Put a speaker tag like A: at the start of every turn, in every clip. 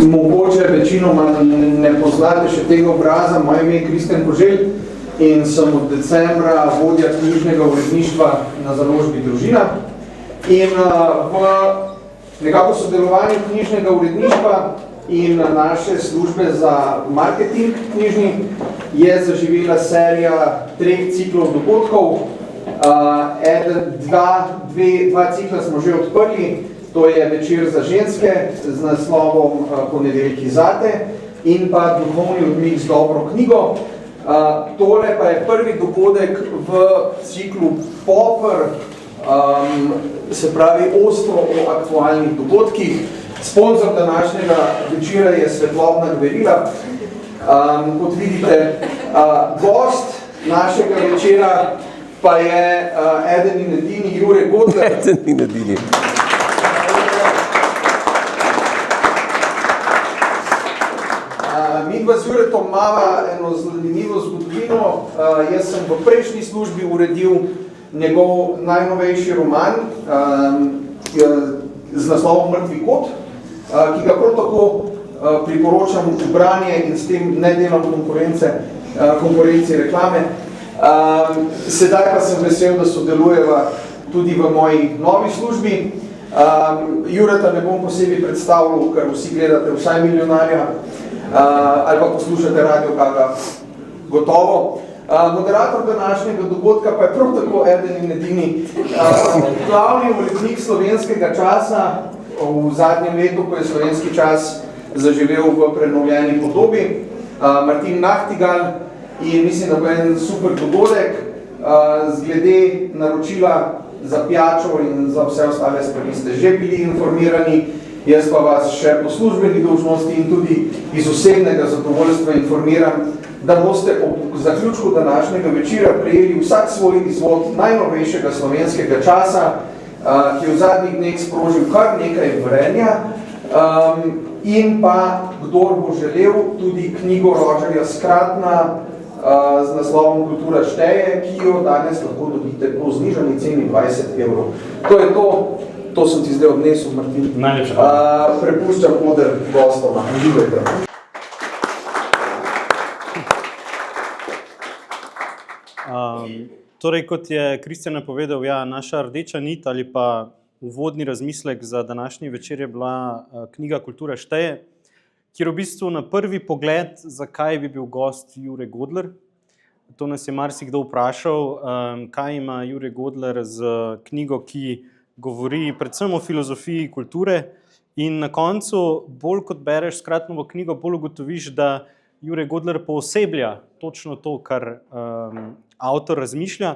A: Mogoče večinoma ne poznate še tega obraza, moje ime je Kristjan Koželj in sem od decembra vodja knjižnega uredništva na založbi Družina. In v nekako sodelovanju knjižnega uredništva in naše službe za marketing knjižni je zaživela serija 3 ciklov dogodkov. Dva cikla smo že odprli. To je Večer za ženske z naslovom Ponedeljki zate in pa Duhovni odmik z dobro knjigo. Tole pa je prvi dogodek v ciklu Popr, se pravi ostro o aktualnih dogodkih. Sponzor današnjega večera je Svetlobna Gverila. Kot vidite, gost našega večera pa je eden in edini Jure Godler.
B: Eden in edini.
A: Midva z Juretom imava eno zanimivo zgodovino. Jaz sem v prejšnji službi uredil njegov najnovejši roman z naslovom Mrtvi kot, ki ga prav tako priporočam v branje in s tem ne delam konkurenci reklame. Sedaj pa sem vesel, da sodelujeva tudi v moji novi službi. Jureta ne bom posebej predstavljal, ker vsi gledate vsaj Milijonarja ali pa poslušate Radio Gaga gotovo. Moderator današnjega dogodka pa je prav tako eden in edini glavni urednik slovenskega časa v zadnjem letu, ko je slovenski čas zaživel v prenovljeni podobi, Martin Nachtigal, in mislim, da bo en super dogodek glede naročila za pijačo in za vse ostale stvari ste že bili informirani. Jaz pa vas še po službeni dolžnosti in tudi iz osebnega zadovoljstva informiram, da boste ob zaključku današnjega večera prejeli vsak svoj izvod najnovejšega slovenskega časa, ki je v zadnjih dneh sprožil kar nekaj vrenja, in pa, kdor bo želel, tudi knjigo Rogerja Skratna z naslovom Kultura šteje, ki jo danes lahko dobite po znižani ceni 20 evrov. To je to sem ti zdaj odnesel, Martin.
C: Najlepša.
A: Prepuščam oder gostoma. Uživajte.
C: Torej, kot je Kristjan napovedal, naša rdeča nit ali pa uvodni razmislek za današnji večer je bila knjiga Kultura šteje, kjer v bistvu na prvi pogled, zakaj bi bil gost Jure Godler. To nas je marsikdo vprašal, kaj ima Jure Godler z knjigo, ki govori predvsem o filozofiji kulture, in na koncu, bolj kot bereš Skratnovo knjigo, bolj ugotoviš, da Jure Godler pooseblja točno to, kar avtor razmišlja.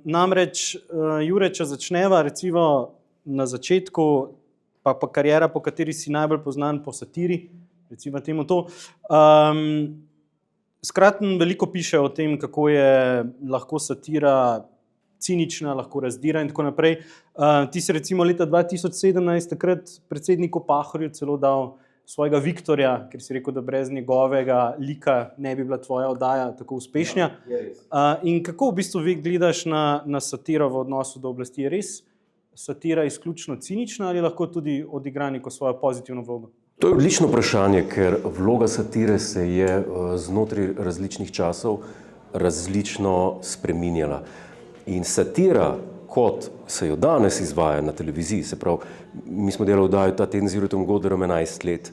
C: Namreč, Jure, če začneva recimo na začetku, pa karijera, po kateri si najbolj poznan po satiri, recimo temu to. Skratno veliko piše o tem, kako je lahko satira cinična, lahko razdira in tako naprej. Ti si recimo leta 2017 takrat predsedniku Pahorju celo dal svojega Viktorja, ker si rekel, da brez njegovega lika ne bi bila tvoja oddaja tako uspešna. In kako v bistvu vi gledaš na satiro v odnosu do oblasti? Je res satira izključno cinična ali lahko tudi odigra neko svojo pozitivno vlogo?
B: To je odlično vprašanje, ker vloga satire se je znotraj različnih časov različno spreminjala. In satira, kot se jo danes izvaja na televiziji, se pravi, mi smo delali oddajo ta teden z Juretom Godlerom 11 let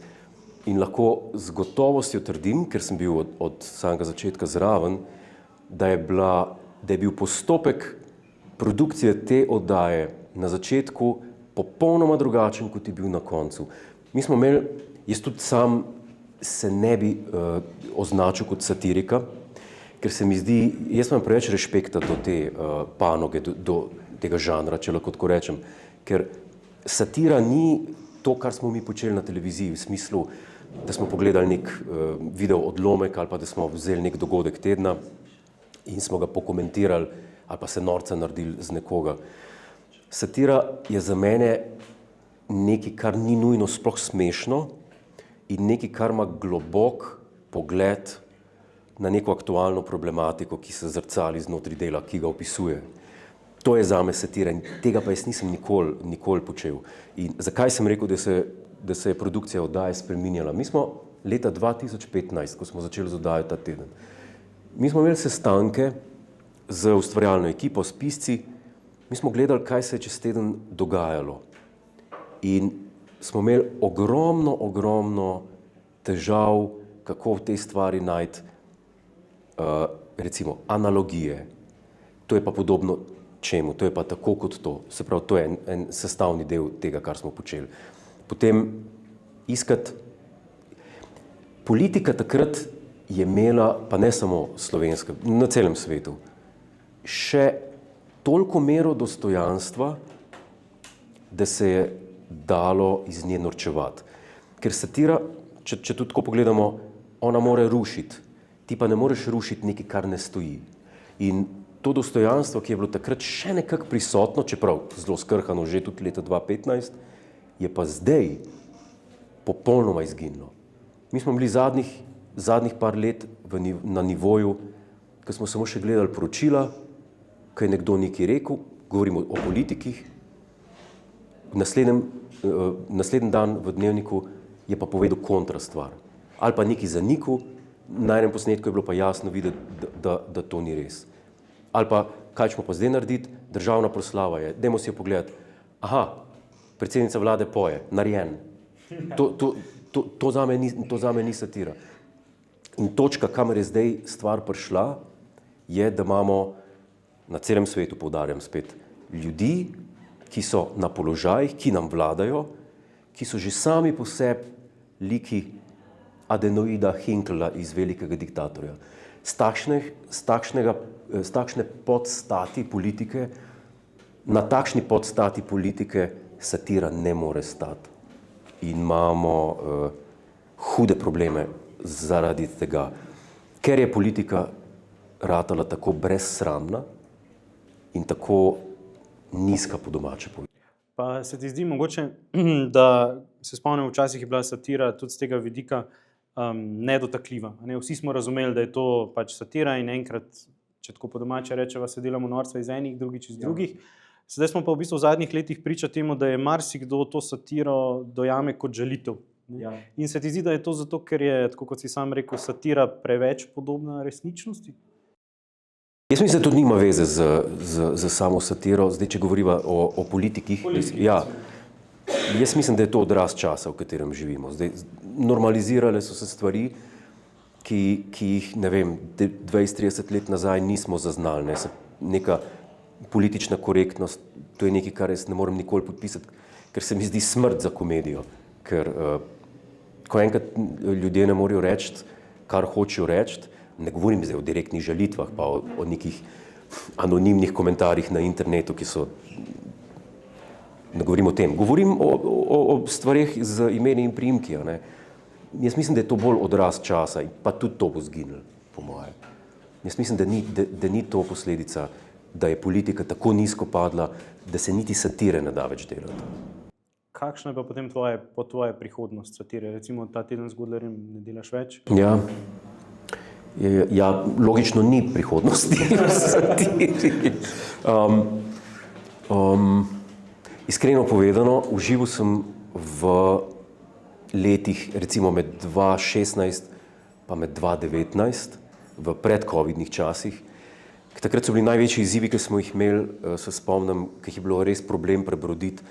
B: in lahko z gotovostjo trdim, ker sem bil od samega začetka zraven, da je bil postopek produkcije te oddaje na začetku popolnoma drugačen, kot je bil na koncu. Mi smo imeli, jaz tudi sam se ne bi označil kot satirika, ker se mi zdi, jaz imam preveč respekta do te panoge, do tega žanra, če lahko tako rečem, ker satira ni to, kar smo mi počeli na televiziji, v smislu, da smo pogledali nek video odlomek ali pa da smo vzeli nek dogodek tedna in smo ga pokomentirali ali pa se norca naredili z nekoga. Satira je za mene nekaj, kar ni nujno sploh smešno in nekaj, kar ima globok pogled na neko aktualno problematiko, ki se zrcali znotraj dela, ki ga opisuje. To je zame satira in tega pa jaz nisem nikoli počel. In zakaj sem rekel, da se da se je produkcija oddaje spreminjala. Mi smo leta 2015, ko smo začeli z oddajo ta teden, mi smo imeli sestanke z ustvarjalno ekipo, s pisci, mi smo gledali, kaj se je čez teden dogajalo. In smo imeli ogromno težav, kako v tej stvari najti, recimo, analogije. To je pa podobno čemu, to je pa tako kot to. Se pravi, to je en sestavni del tega, kar smo počeli. Potem iskati. Politika takrat je imela, pa ne samo slovenska, na celem svetu, še toliko mero dostojanstva, da se je dalo iz nje norčevati. Ker satira, če tudi tako pogledamo, ona more rušiti. Ti pa ne moreš rušiti nekaj, kar ne stoji. In to dostojanstvo, ki je bilo takrat še nekako prisotno, čeprav zelo skrhano že tudi leta 2015, je pa zdaj popolnoma izginilo. Mi smo bili zadnjih par let na nivoju, ko smo samo še gledali poročila, ko je nekdo nekaj rekel, govorimo o politikih, naslednji dan v Dnevniku je pa povedal kontra stvar. Ali pa nekaj zanikal, na enem posnetku je bilo pa jasno videti, da to ni res. Ali pa, kaj ćemo pa zdaj narediti, državna proslava je, dajmo si jo pogledati, aha, predsednica vlade poje, narejen. To zame ni satira. In točka, kamor je zdaj stvar prišla, je, da imamo na celem svetu, poudarjam spet, ljudi, ki so na položajih, ki nam vladajo, ki so že sami po sebi liki adenoida Hinkla iz Velikega diktatorja. Z takšne podstati politike, na takšni podstati politike satira ne more stati. In imamo hude probleme zaradi tega, ker je politika ratala tako brezsramna in tako nizka, po domače povedano.
C: Pa se ti zdi mogoče, da se spomnim, včasih je bila satira tudi z tega vidika nedotakljiva. Vsi smo razumeli, da je to pač satira in enkrat, če tako po domače rečeva, se delamo norca iz enih, drugič iz drugih. Sedaj smo pa v bistvu v zadnjih letih priča temu, da je marsikdo to satiro dojame kot žalitev. Ja. In se ti zdi, da je to zato, ker je, tako kot si sam rekel, satira preveč podobna resničnosti?
B: Jaz mislim, da to nima veze z samo satiro. Zdaj, če govoriva o politikih, ja, jaz mislim, da je to odraz časa, v katerem živimo. Zdaj, normalizirale so se stvari, ki jih, ne vem, 20-30 let nazaj nismo zaznali. Neka politična korektnost, to je nekaj, kar jaz ne morem nikoli podpisati, ker se mi zdi smrt za komedijo. Ker ko enkrat ljudje ne morejo reči, kar hočejo reči, ne govorim zdaj o direktnih žalitvah, pa o nekih anonimnih komentarjih na internetu, ki so, ne govorim o tem, govorim o stvareh z imeni in priimki. Jaz mislim, da je to bolj odraz časa, pa tudi to bo zginilo, po moje. Jaz mislim, da ni to posledica, da je politika tako nizko padla, da se niti satire ne da več delati.
C: Kakšna je pa potem tvoja prihodnost satire? Recimo ta teden z Godlerjem ne delaš več?
B: Ja, logično ni prihodnosti v satiri. Iskreno povedano, užival sem v letih, recimo med 2016 pa med 2019, v predcovidnih časih. Takrat so bili največji izzivi, ki smo jih imeli, se spomnim, ki je bilo res problem prebroditi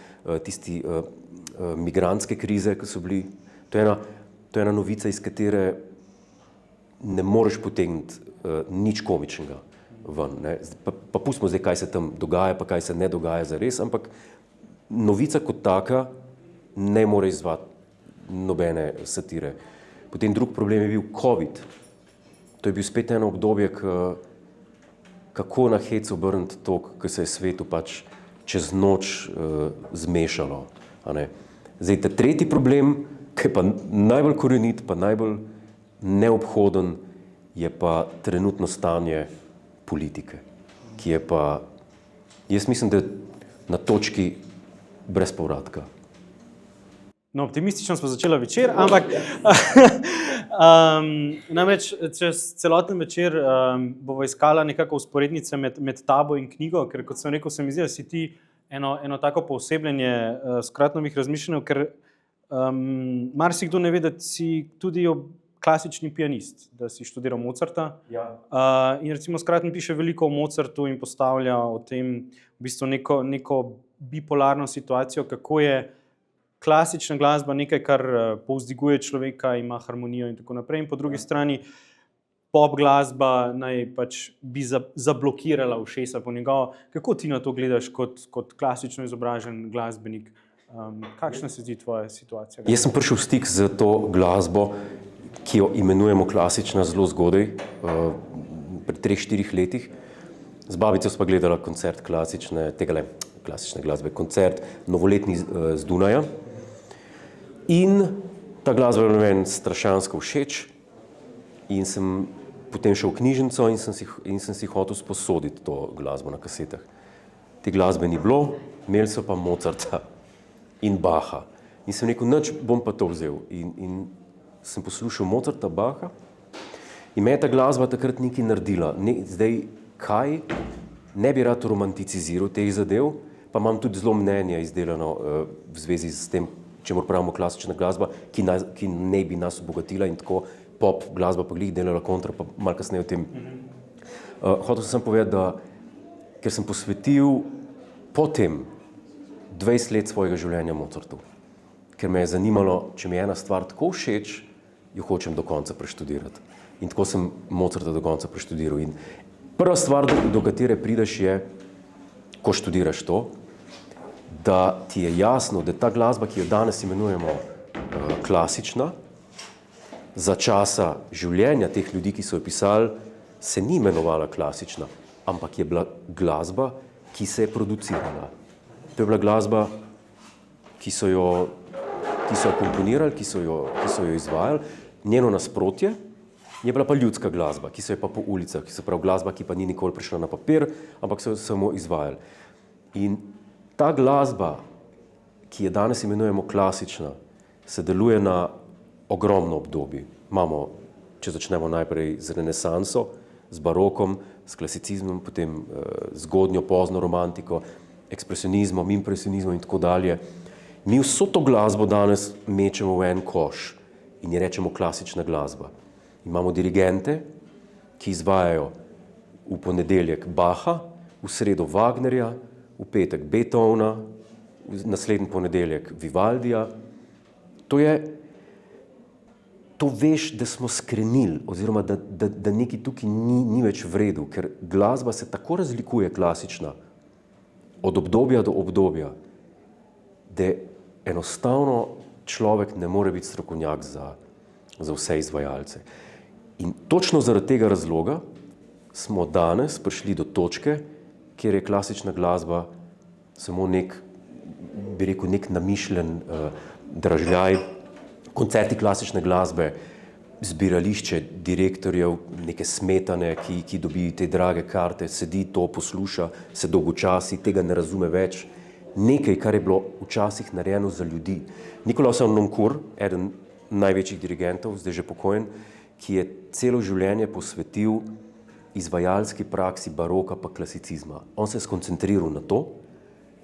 B: tisti migrantske krize, ki so bili. To je ena novica, iz katere ne moreš potegniti nič komičnega ven. Pa pustimo zdaj, kaj se tam dogaja, pa kaj se ne dogaja zares, ampak novica kot taka ne more izzvati nobene satire. Potem drug problem je bil COVID. To je bil spet eno obdobje, kako na hec obrniti to, ko se je svetu pač čez noč zmešalo. Zdaj, ta tretji problem, ki je pa najbolj korenit, pa najbolj neobhoden, je pa trenutno stanje politike, ki je pa, jaz mislim, da na točki brez povratka.
C: No, optimistično smo začela večer, ampak namreč čez celoten večer bova iskala nekako vzporednice med tabo in knjigo, ker kot sem rekel, se mi zdi, da si ti eno tako poosebljenje Skratnovih razmišljanj, ker marsikdo ne ve, da si tudi klasični pianist, da si študiral Mozarta.
B: Ja.
C: In recimo Skratten piše veliko o Mozartu in postavlja o tem v bistvu neko bipolarno situacijo, kako je klasična glasba nekaj, kar povzdiguje človeka, ima harmonijo in tako naprej. In po drugi strani pop glasba naj pač bi zablokirala ušesa po njegovo. Kako ti na to gledaš kot klasično izobražen glasbenik? Kakšna se zdi tvoja situacija?
B: Jaz sem prišel v stik z to glasbo, ki jo imenujemo klasična, zelo zgodaj, pred 3-4 letih. Z babico sva gledala koncert klasične glasbe, koncert novoletni z Dunaja. In ta glasba je bila meni strašansko všeč in sem potem šel v knjižnico in sem si hotel sposoditi to glasbo na kasetah. Te glasbe ni bilo, imeli so pa Mozarta in Bacha. In sem rekel, nič, bom pa to vzel. In sem poslušal Mozarta, Bacha in me je ta glasba takrat nekaj naredila. Zdaj, kaj, ne bi rad romanticiziral teh zadev, pa imam tudi zelo mnenje izdelano v zvezi s tem, čemur pravimo klasična glasba, ki ne bi nas obogatila in tako pop glasba pa glih delala kontra, pa malo kasneje o tem. Hotel sem povedati, da ker sem posvetil potem 20 let svojega življenja Mozartu, ker me je zanimalo, če mi je ena stvar tako všeč, jo hočem do konca preštudirati. In tako sem Mozarta do konca preštudiral. In prva stvar, do katere prideš je, ko študiraš to, da ti je jasno, da ta glasba, ki jo danes imenujemo klasična, za časa življenja teh ljudi, ki so jo pisali, se ni imenovala klasična, ampak je bila glasba, ki se je producirala. To je bila glasba, ki so jo komponirali, ki so jo izvajali. Njeno nasprotje je bila pa ljudska glasba, ki so jo pa po ulicah, ki se pravi glasba, ki pa ni nikoli prišla na papir, ampak so jo samo izvajali. In ta glasba, ki je danes imenujemo klasična, se deluje na ogromno obdobje. Imamo, če začnemo najprej z renesanso, z barokom, s klasicizmom, potem zgodnjo, pozno romantiko, ekspresionizmom, impresionizmom in tako dalje. Mi vso to glasbo danes mečemo v en koš in je rečemo klasična glasba. Imamo dirigente, ki izvajajo v ponedeljek Bacha, v sredo Wagnerja, v petek Beethovna, v naslednji ponedeljek Vivaldija. To veš, da smo skrenili, oziroma da nekaj tukaj ni več v redu, ker glasba se tako razlikuje klasična od obdobja do obdobja, da enostavno človek ne more biti strokovnjak za vse izvajalce. In točno zaradi tega razloga smo danes prišli do točke, kjer je klasična glasba samo nek namišljen dražljaj, koncerti klasične glasbe, zbirališče direktorjev, neke smetane, ki dobi te drage karte, sedi to, posluša, se dolgočasi, tega ne razume več. Nekaj, kar je bilo včasih narejeno za ljudi. Nikolaus Noncourt, eden največjih dirigentov, zdaj že pokojen, ki je celo življenje posvetil izvajalski praksi baroka pa klasicizma. On se je skoncentriral na to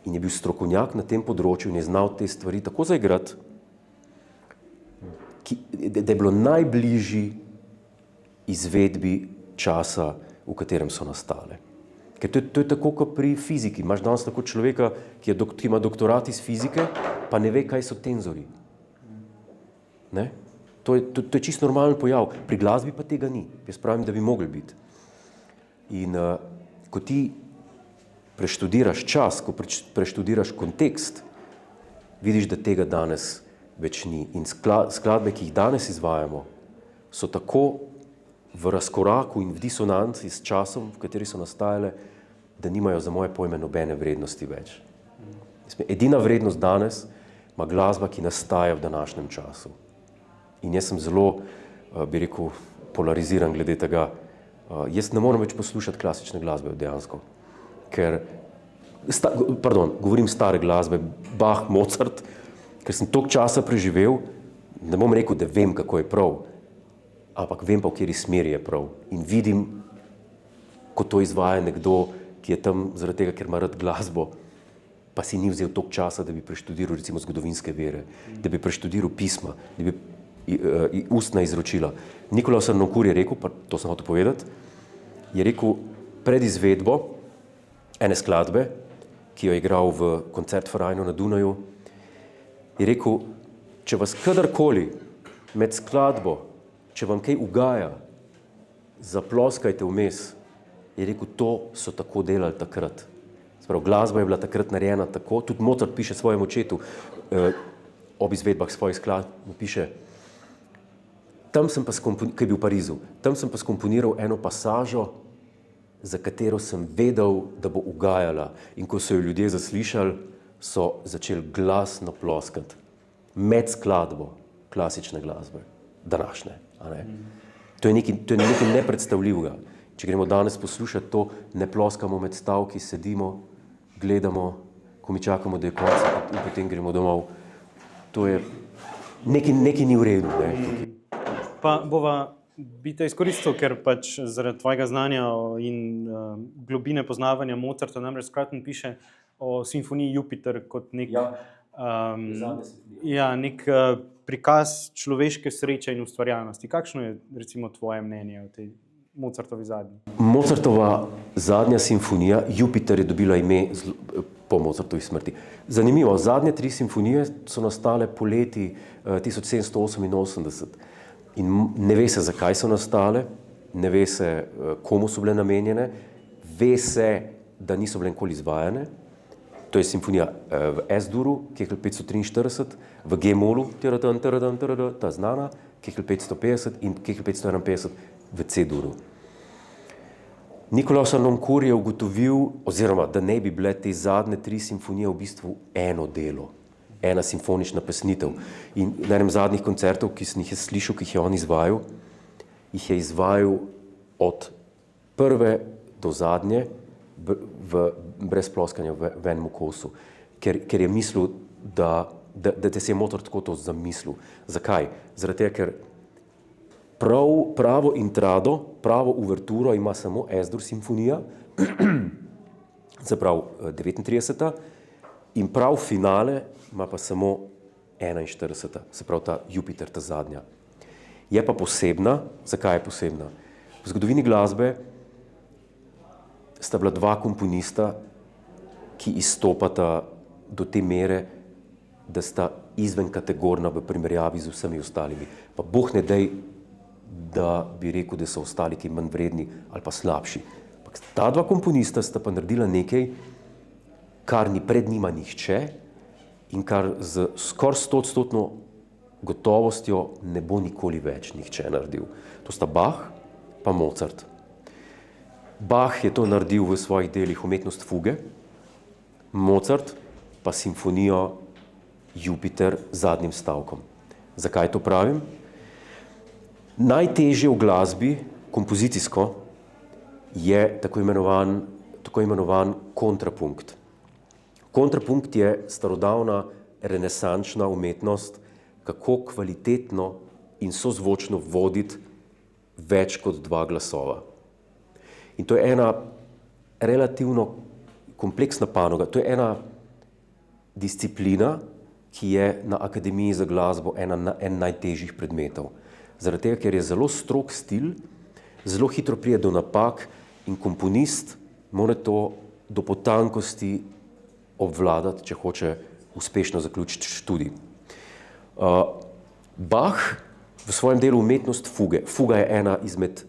B: in je bil strokovnjak na tem področju in je znal te stvari tako zaigrati, da je bilo najbližji izvedbi časa, v katerem so nastale. Ker to je tako kot pri fiziki. Imaš danes tako človeka, ki ima doktorat iz fizike, pa ne ve, kaj so tenzori. Ne? To je čisto normalen pojav. Pri glasbi pa tega ni. Jaz pravim, da bi mogli biti. In ko ti preštudiraš čas, ko preštudiraš kontekst, vidiš, da tega danes več ni. In skladbe, ki jih danes izvajamo, so tako v razkoraku in v disonanci s časom, v kateri so nastajale, da nimajo za moje pojme nobene vrednosti več. Edina vrednost danes ima glasba, ki nastaja v današnjem času. In jaz sem zelo, bi rekel, polariziran glede tega. Jaz ne morem več poslušati klasične glasbe dejansko, ker, govorim stare glasbe, Bach, Mozart, ker sem toliko časa preživel, ne bom rekel, da vem, kako je prav, ampak vem pa, v kateri smeri je prav. In vidim, ko to izvaja nekdo, ki je tam zaradi tega, ker ima rad glasbo, pa si ni vzel toliko časa, da bi preštudiral recimo zgodovinske vere, da bi preštudiral pisma, da bi ustna izročila. Nikolaus Arnoncourt je rekel, pa to sem hotel povedati, je rekel pred izvedbo ene skladbe, ki jo je igral v Koncertvereinu na Dunaju, je rekel, če vas kadarkoli med skladbo, če vam kaj ugaja, zaploskajte vmes, je rekel, to so tako delali takrat. Sprav, glasba je bila takrat narejena tako, tudi Mozart piše svojemu očetu ob izvedbah svojih skladb, piše, tam sem pa ki je bil v Parizu, tam sem pa skomponiral eno pasažo, za katero sem vedel, da bo ugajala. In ko so jo ljudje zaslišali, so začeli glasno ploskati med skladbo klasične glasbe, današnje. A ne? To je nekaj nepredstavljivega. Če gremo danes poslušati to, ne ploskamo med stavki, sedimo, gledamo, ko mi čakamo, da je konec in potem gremo domov. To je nekaj ni v redu. Ne?
C: Pa bi te izkoristil, ker pač zaradi tvojega znanja in globine poznavanja Mozarta, namreč Scruton piše o simfoniji Jupiter kot nek prikaz človeške sreče in ustvarjalnosti. Kakšno je recimo tvoje mnenje o tej Mozartovi zadnji?
B: Mozartova zadnja simfonija Jupiter je dobila ime po Mozartovi smrti. Zanimivo, zadnje 3 simfonije so nastale poleti 1788 in ne ve se, zakaj so nastale, ne ve se, komu so bile namenjene, ve se, da niso bile nikoli izvajane. To je simfonija v S-duru, Kehl 543, v G-molu, ta znana, Kehl 550 in Kehl 551 v C-duru. Nikolaus Arnoncourt je ugotovil, oziroma da ne bi bile te zadnje 3 simfonije v bistvu eno delo, ena simfonična pesnitev. In na enem zadnjih koncertov, ki sem jih slišal, ki jih je on izvajal, jih je izvajal od prve do zadnje brez ploskanja v enem kosu, ker je mislil, da se je Mozart tako to zamislil. Zakaj? Zaradi tega, ker pravo intrado, pravo uverturo ima samo S-dur simfonija, se pravi 39. In prav finale ima pa samo 41. Se pravi ta Jupiter, ta zadnja. Je pa posebna. Zakaj je posebna? V zgodovini glasbe sta bila 2 komponista, ki izstopata do te mere, da sta izven kategorna v primerjavi z vsemi ostalimi. Pa Bog ne dej, da bi rekel, da so ostali ki manj vredni ali pa slabši. Ta 2 komponista sta pa naredila nekaj, kar ni pred njima nihče in kar z skoraj 100% gotovostjo ne bo nikoli več nihče naredil. To sta Bach pa Mozart. Bach je to naredil v svojih delih Umetnost fuge, Mozart pa simfonijo Jupiter z zadnjim stavkom. Zakaj to pravim? Najtežje v glasbi, kompozicijsko, je tako imenovan kontrapunkt. Kontrapunkt je starodavna renesančna umetnost, kako kvalitetno in sozvočno voditi več kot 2 glasova. In to je ena relativno kompleksna panoga, to je ena disciplina, ki je na Akademiji za glasbo en najtežjih predmetov. Zaradi tega, ker je zelo strog stil, zelo hitro pride do napak in komponist mora to do potankosti obvladati, če hoče uspešno zaključiti študij. Bach v svojem delu Umetnost fuge, fuga je ena izmed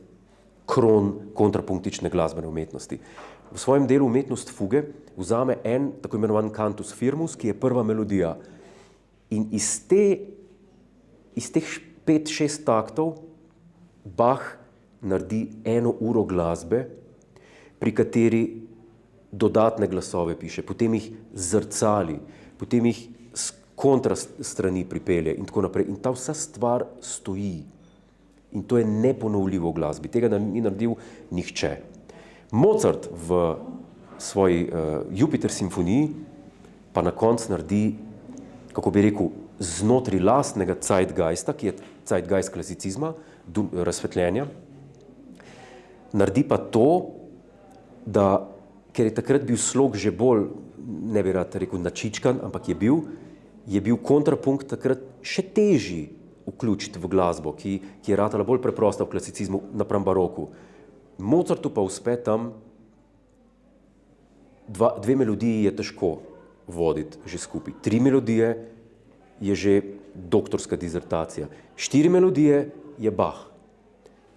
B: kron kontrapunktične glasbene umetnosti. V svojem delu Umetnost fuge vzame en tako imenovan cantus firmus, ki je prva melodija. In iz teh 5-6 taktov Bach naredi 1 uro glasbe, pri kateri dodatne glasove piše, potem jih zrcali, potem jih s kontrastrani pripelje in tako naprej. In ta vsa stvar stoji. In to je neponovljivo v glasbi. Tega ni naredil nihče. Mozart v svoji Jupiter simfoniji pa na koncu naredi, kako bi rekel, znotraj lastnega zeitgeista, ki je zeitgeist klasicizma, razsvetljenja, naredi pa to, da ker je takrat bil slog že bolj, ne bi rad rekel načičkan, ampak je bil kontrapunkt takrat še težji vključiti v glasbo, ki je ratala bolj preprosta v klasicizmu napram baroku. Mozartu pa uspe tam dve melodiji je težko voditi že skupaj. 3 melodije je že doktorska dizertacija. 4 melodije je Bach.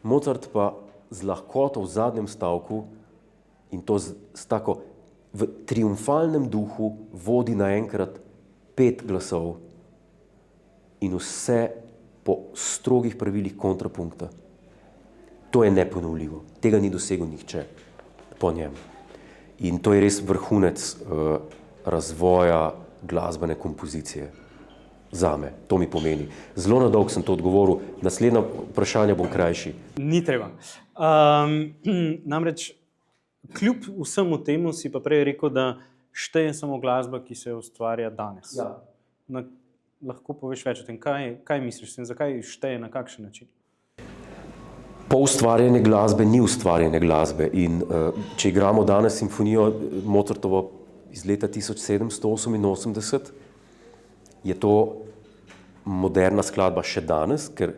B: Mozart pa z lahkoto v zadnjem stavku in to s tako v triumfalnem duhu vodi naenkrat 5 glasov in vse po strogih pravilih kontrapunkta. To je neponovljivo. Tega ni dosegel nihče po njem. In to je res vrhunec razvoja glasbene kompozicije. Zame, to mi pomeni. Zelo na dolgo sem to odgovoril, naslednja vprašanja bom krajši.
C: Ni treba. Namreč, kljub vsemu temu si pa prej rekel, da šteje samo glasba, ki se ustvarja danes.
A: Ja.
C: Lahko poveš več o tem, kaj misliš, zakaj šteje, na kakšen način?
B: Po ustvarjanje glasbe ni ustvarjanje glasbe in če igramo danes simfonijo Mozartovo iz leta 1788, je to moderna skladba še danes, ker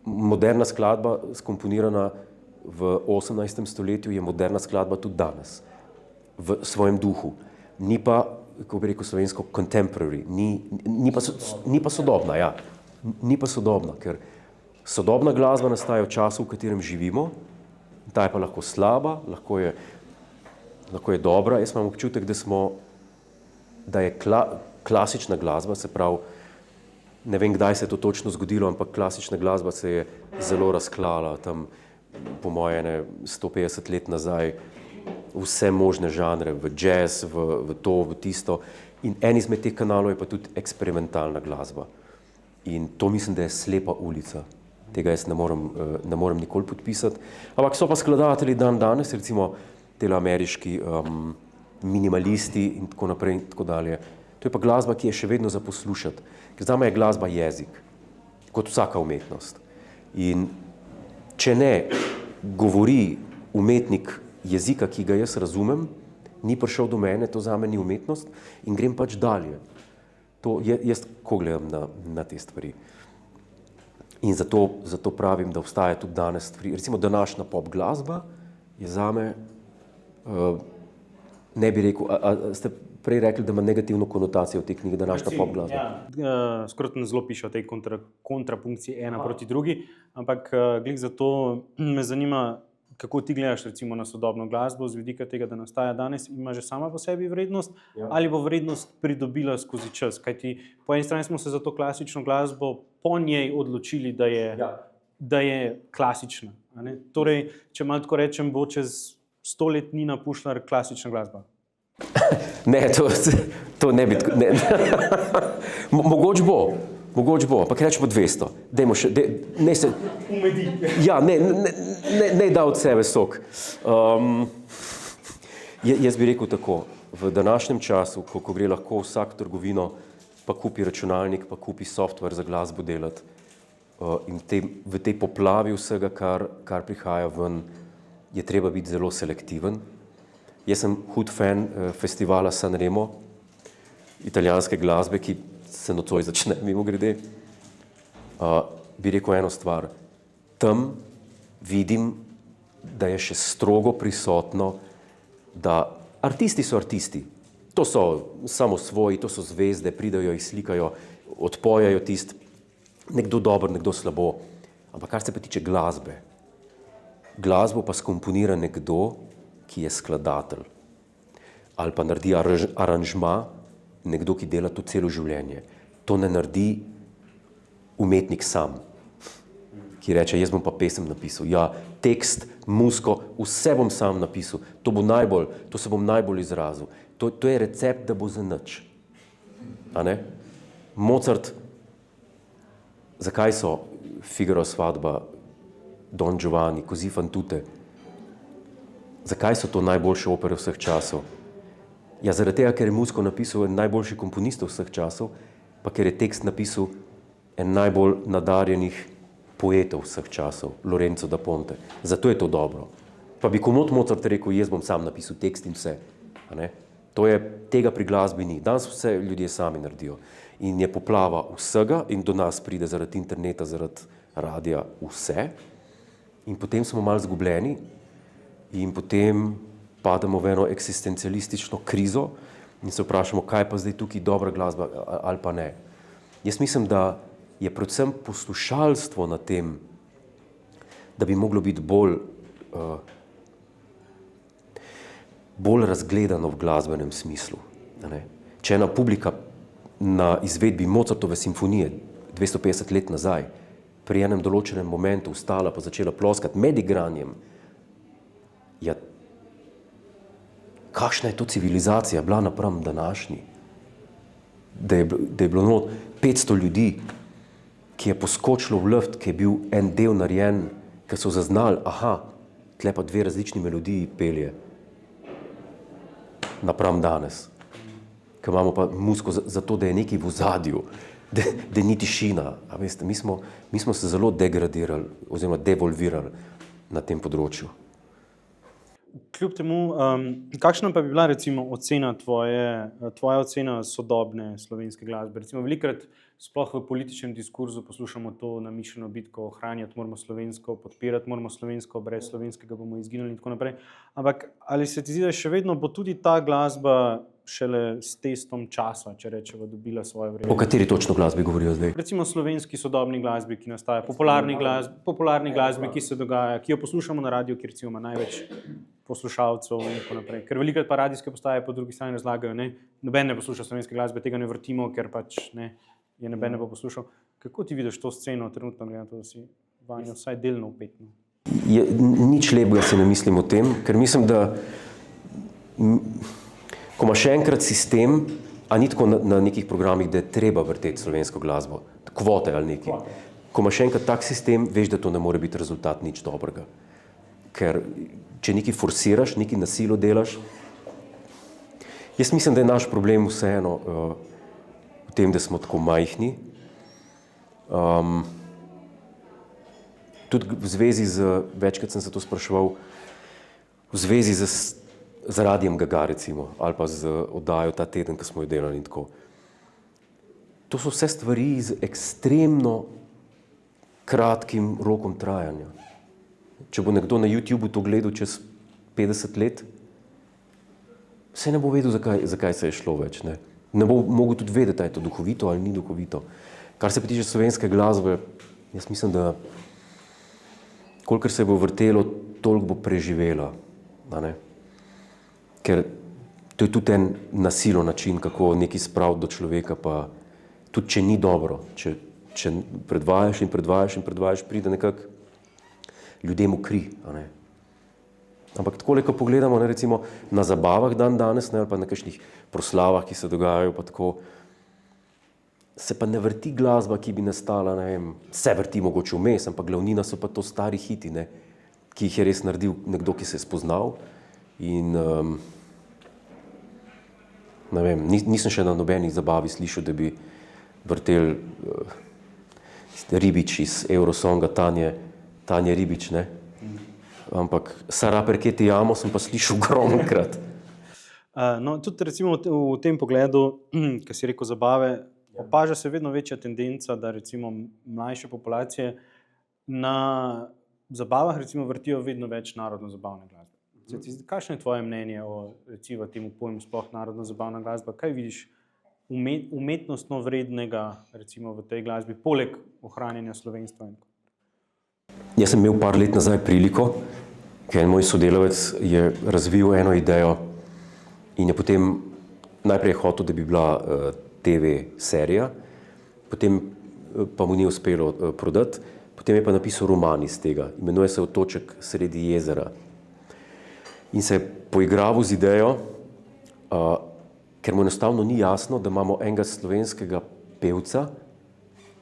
B: moderna skladba skomponirana v 18. stoletju je moderna skladba tudi danes, v svojem duhu. Ni pa, kako bi rekel slovensko, contemporary, ni pa sodobna, ja. Ni pa sodobna, ker sodobna glasba nastaja v času, v katerem živimo, ta je pa lahko slaba, lahko je dobra. Jaz imam občutek, da je klasična glasba, se pravi, ne vem, kdaj se je to točno zgodilo, ampak klasična glasba se je zelo razklala, tam po moje 150 let nazaj, vse možne žanre, v jazz, v to, v tisto. In en izmed teh kanalov je pa tudi eksperimentalna glasba. In to mislim, da je slepa ulica. Tega jaz ne morem nikoli podpisati. Ampak so pa skladatelji danes, recimo tele ameriški minimalisti in tako naprej in tako dalje. To je pa glasba, ki je še vedno za poslušati. Ker zame je glasba jezik, kot vsaka umetnost. In če ne govori umetnik jezika, ki ga jaz razumem, ni prišel do mene, to zame ni umetnost in grem pač dalje. Jaz ko gledam na te stvari. In zato pravim, da obstaja tudi danes stvari. Recimo današnja pop glasba je zame, ne bi rekel, ste prej rekli, da ima negativno konotacijo v tej knjigi današnja pop glasba.
C: Ja, Scruton zelo piše o tej kontrapunkciji ena proti drugi, ampak glih zato me zanima, kako ti gledaš recimo na sodobno glasbo z vidika tega, da nastaja danes, ima že sama po sebi vrednost, ali bo vrednost pridobila skozi čas? Kajti po eni strani smo se za to klasično glasbo po njej odločili, da je klasična. Torej, če malo tako rečem, bo čez 100 let Nina Pušlar klasična glasba?
B: Ne, to ne bi tako. Mogoče bo, ampak rečemo 200. Dajmo še, ne se...
C: Umedi.
B: Ja, ne da od sebe sok. Jaz bi rekel tako, v današnjem času, ko gre lahko vsak trgovino, pa kupi računalnik, pa kupi software za glasbo delati, in v tej poplavi vsega, kar prihaja ven, je treba biti zelo selektiven. Jaz sem hud fan festivala Sanremo, italijanske glasbe, ki se nocoj začne, mimogrede. Bi rekel eno stvar. Tam vidim, da je še strogo prisotno, da artisti so artisti. To so samo svoji, to so zvezde, pridajo, jih slikajo, odpojajo tisto, nekdo dober, nekdo slabo. Ampak kar se pa tiče glasbe, glasbo pa skomponira nekdo, ki je skladatelj. Ali pa naredi aranžma, nekdo, ki dela to celo življenje. To ne naredi umetnik sam, ki reče, jaz bom pa pesem napisal. Ja, tekst, muziko, vse bom sam napisal. To se bom najbolj izrazil. To je recept, da bo za nič. A ne? Mozart, zakaj so Figaro svadba, Don Giovanni, Così fan tutte? Zakaj so to najboljše opere vseh časov? Ja, zaradi tega, ker je muziko napisal en najboljši komponist vseh časov, pa ker je tekst napisal en najbolj nadarjenih poetov vseh časov, Lorenzo da Ponte. Zato je to dobro. Pa bi komot Mozart rekel, jaz bom sam napisal tekst in vse. A ne? Tega pri glasbi ni. Danes vse ljudje sami naredijo. In je poplava vsega in do nas pride zaradi interneta, zaradi radia vse. In potem smo malo zgubljeni in potem pademo v eno eksistencialistično krizo in se vprašamo, kaj pa zdaj tukaj dobra glasba ali pa ne. Jaz mislim, da je predvsem poslušalstvo na tem, da bi moglo biti bolj razgledano v glasbenem smislu. Ne? Če ena publika na izvedbi Mozartove simfonije 250 let nazaj pri enem določenem momentu vstala pa začela ploskati med igranjem, ja, kakšna je to civilizacija bila napram današnji? Da je bilo not 500 ljudi, ki je poskočilo v luft, ki je bil en del narejen, ki so zaznali, aha, tle pa dve različni melodiji pelje napram danes. Ker imamo pa muziko za to, da je nekaj v ozadju, da ni tišina. A veste, mi smo se zelo degradirali oziroma devolvirali na tem področju.
C: Kljub temu, kakšna pa bi bila recimo ocena tvoja ocena sodobne slovenske glasbe? Recimo velikokrat sploh v političnem diskurzu poslušamo to namišljeno bitko, ohranjati moramo slovensko, podpirati moramo slovensko, brez slovenskega bomo izginili in tako naprej. Ampak ali se ti zdi, da še vedno bo tudi ta glasba šele s testom časa, če rečemo, dobila svoje vrednost?
B: O kateri točno glasbi govorijo zdaj?
C: Recimo slovenski sodobni glasbi, ki nastaja, popularni glasbi, ki se dogaja, ki jo poslušamo na radiju, kjer recimo ima največ poslušalcev in tako naprej. Ker velikokrat pa radijske postaje po drugi strani razlagajo, ne, noben ne posluša slovenske glasbe, tega ne vrtimo, ker pač ne, je noben ne bo poslušal. Kako ti vidiš to sceno trenutno, da si vanjo vsaj delno vpet?
B: Nič lepega si ne mislim o tem, ker mislim, da ko imaš še enkrat sistem, a ni tako na nekih programih, da je treba vrteti slovensko glasbo, kvote ali nekaj. Ko imaš še enkrat tak sistem, veš, da to ne more biti rezultat nič dobrega. Ker če nekaj forsiraš, nekaj na silo delaš, jaz mislim, da je naš problem vseeno v tem, da smo tako majhni. Tudi v zvezi večkrat sem se to spraševal, v zvezi z radijem Gaga, recimo, ali pa z oddajo Ta teden, ki smo jo delali in tako. To so vse stvari z ekstremno kratkim rokom trajanja. Če bo nekdo na YouTubeu to gledal čez 50 let, se ne bo vedel, zakaj se je šlo več. Ne bo mogel tudi vedeti, ali je to duhovito ali ni duhovito. Kar se pa tiče slovenske glasbe, jaz mislim, da kolikor se bo vrtelo, toliko bo preživela. Ker to je tudi en nasilo način, kako nekaj spraviti do človeka, pa tudi če ni dobro, če predvajaš in predvajaš in predvajaš, pride nekako ljudem v kri. Ampak takole, ko pogledamo recimo na zabavah danes, ali pa na kakšnih proslavah, ki se dogajajo, pa tako, se pa ne vrti glasba, ki bi nastala, ne vem, se vrti mogoče vmes, ampak glavnina so pa to stari hiti, ki jih je res naredil nekdo, ki se je spoznal. In ne vem, nisem še na nobeni zabavi slišal, da bi vrtel Ribič iz Eurosonga, Tanje Ribič, ne? Ampak Sara perché ti amo sem pa slišal ogromnokrat.
C: No, tudi recimo v tem pogledu, ki si rekel zabave, opaža se vedno večja tendenca, da recimo mlajše populacije na zabavah recimo vrtijo vedno več narodno-zabavne glasbe. Kakšno je tvoje mnenje o recimo temu pojmu sploh narodno-zabavna glasba? Kaj vidiš umetnostno vrednega recimo v tej glasbi, poleg ohranjanja slovenstva?
B: Jaz sem imel par let nazaj priliko, ker moj sodelavec je razvil eno idejo in je potem najprej hotel, da bi bila TV serija, potem pa mu ni uspelo prodati, potem je pa napisal roman iz tega, imenuje se Otoček sredi jezera. In se je poigraval z idejo, ker mu enostavno ni jasno, da imamo enega slovenskega pevca,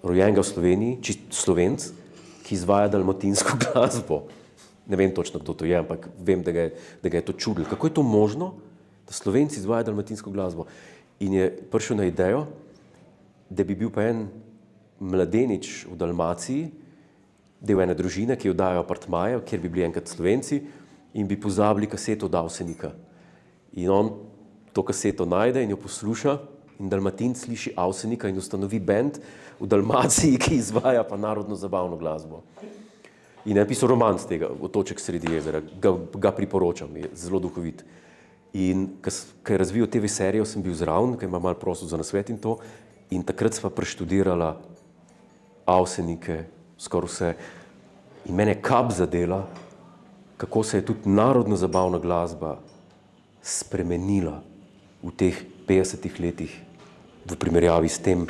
B: rojenega v Sloveniji, čist Slovenc, ki izvaja dalmatinsko glasbo. Ne vem točno, kdo to je, ampak vem, da ga je to čudilo. Kako je to možno, da Slovenci izvaja dalmatinsko glasbo? In je prišel na idejo, da bi bil pa en mladenič v Dalmaciji, del ene družine, ki oddajajo apartmaje, kjer bi bili enkrat Slovenci in bi pozabili kaseto Davsenika. In on to kaseto najde in jo posluša in Dalmatinc sliši Avsenika in ustanovi bend v Dalmaciji, ki izvaja pa narodno zabavno glasbo. In je napisal roman z tega, Otoček sredi jezera, ga priporočam, je zelo duhovit. In ko je razvijal TV serijo, sem bil zraven, ker ima malo prostor za nasvet in to, in takrat sva preštudirala Avsenike, skoraj vse. In mene je kap zadela, kako se je tudi narodno zabavna glasba spremenila v teh 50 letih v primerjavi s tem,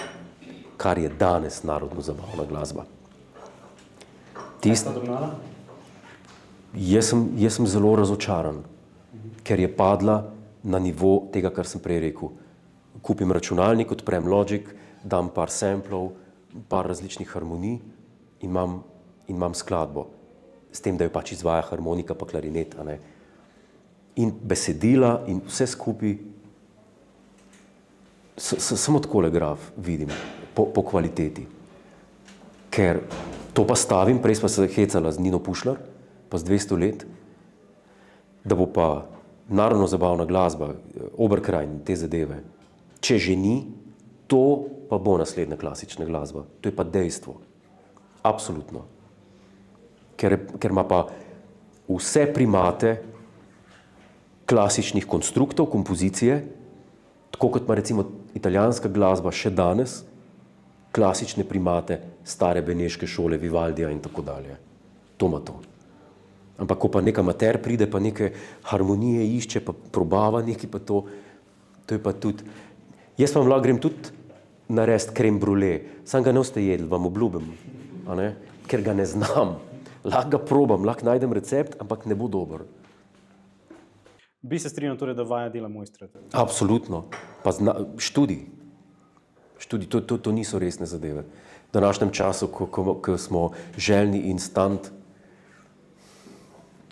B: kar je danes narodno zabavna glasba. Jaz sem zelo razočaran, ker je padla na nivo tega, kar sem prej rekel. Kupim računalnik, odprem Logic, dam par samplov, par različnih harmonij in imam skladbo. S tem, da jo pač izvaja harmonika pa klarinet. In besedila in vse skupaj samo takole graf vidim po kvaliteti. Ker to pa stavim, prej smo se hecala z Nino Pušlar, pa z 200 let, da bo pa narodno zabavna glasba, Oberkrajn, te zadeve. Če že ni, to pa bo naslednja klasična glasba. To je pa dejstvo. Absolutno. Ker ima pa vse primate klasičnih konstruktov, kompozicije, tako kot ima recimo italijanska glasba še danes, klasične primate stare beneške šole, Vivaldija in tako dalje. To ima to. Ampak ko pa nek amater pride, pa neke harmonije išče, pa probava nekaj, pa to je pa tudi. Jaz vam lahko grem tudi narediti crème brûlée, sam ga ne boste jedli, vam obljubim, ker ga ne znam. Lahko ga probam, lahko najdem recept, ampak ne bo dober.
C: Bi se strinjal torej, da vaja dela mojstra?
B: Absolutno. Pa študij. To niso resne zadeve. V današnjem času, ko smo željni instant,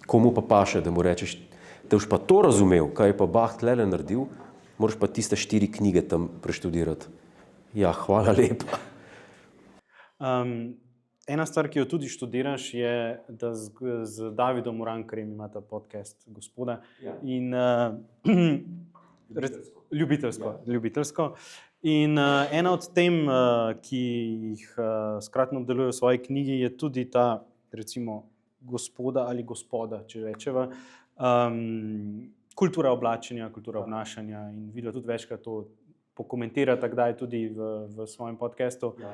B: komu pa paše, da mu rečeš, da boš pa to razumel, kaj je pa Bach tlele naredil, moraš pa tiste 4 knjige tam preštudirati. Ja, hvala lepa.
C: Ena stvar, ki jo tudi študiraš, je, da z Davidom Urankarjem imata podcast Gospoda. Ja. In ljubiteljsko. In ena od tem, ki jih skratno obdeluje v svoji knjigi, je tudi ta, recimo, Gospoda ali Gospoda, če rečeva, kultura oblačenja, kultura obnašanja, in vidva tudi večkrat to pokomentirata, kdaj tudi v svojem podcastu. Ja.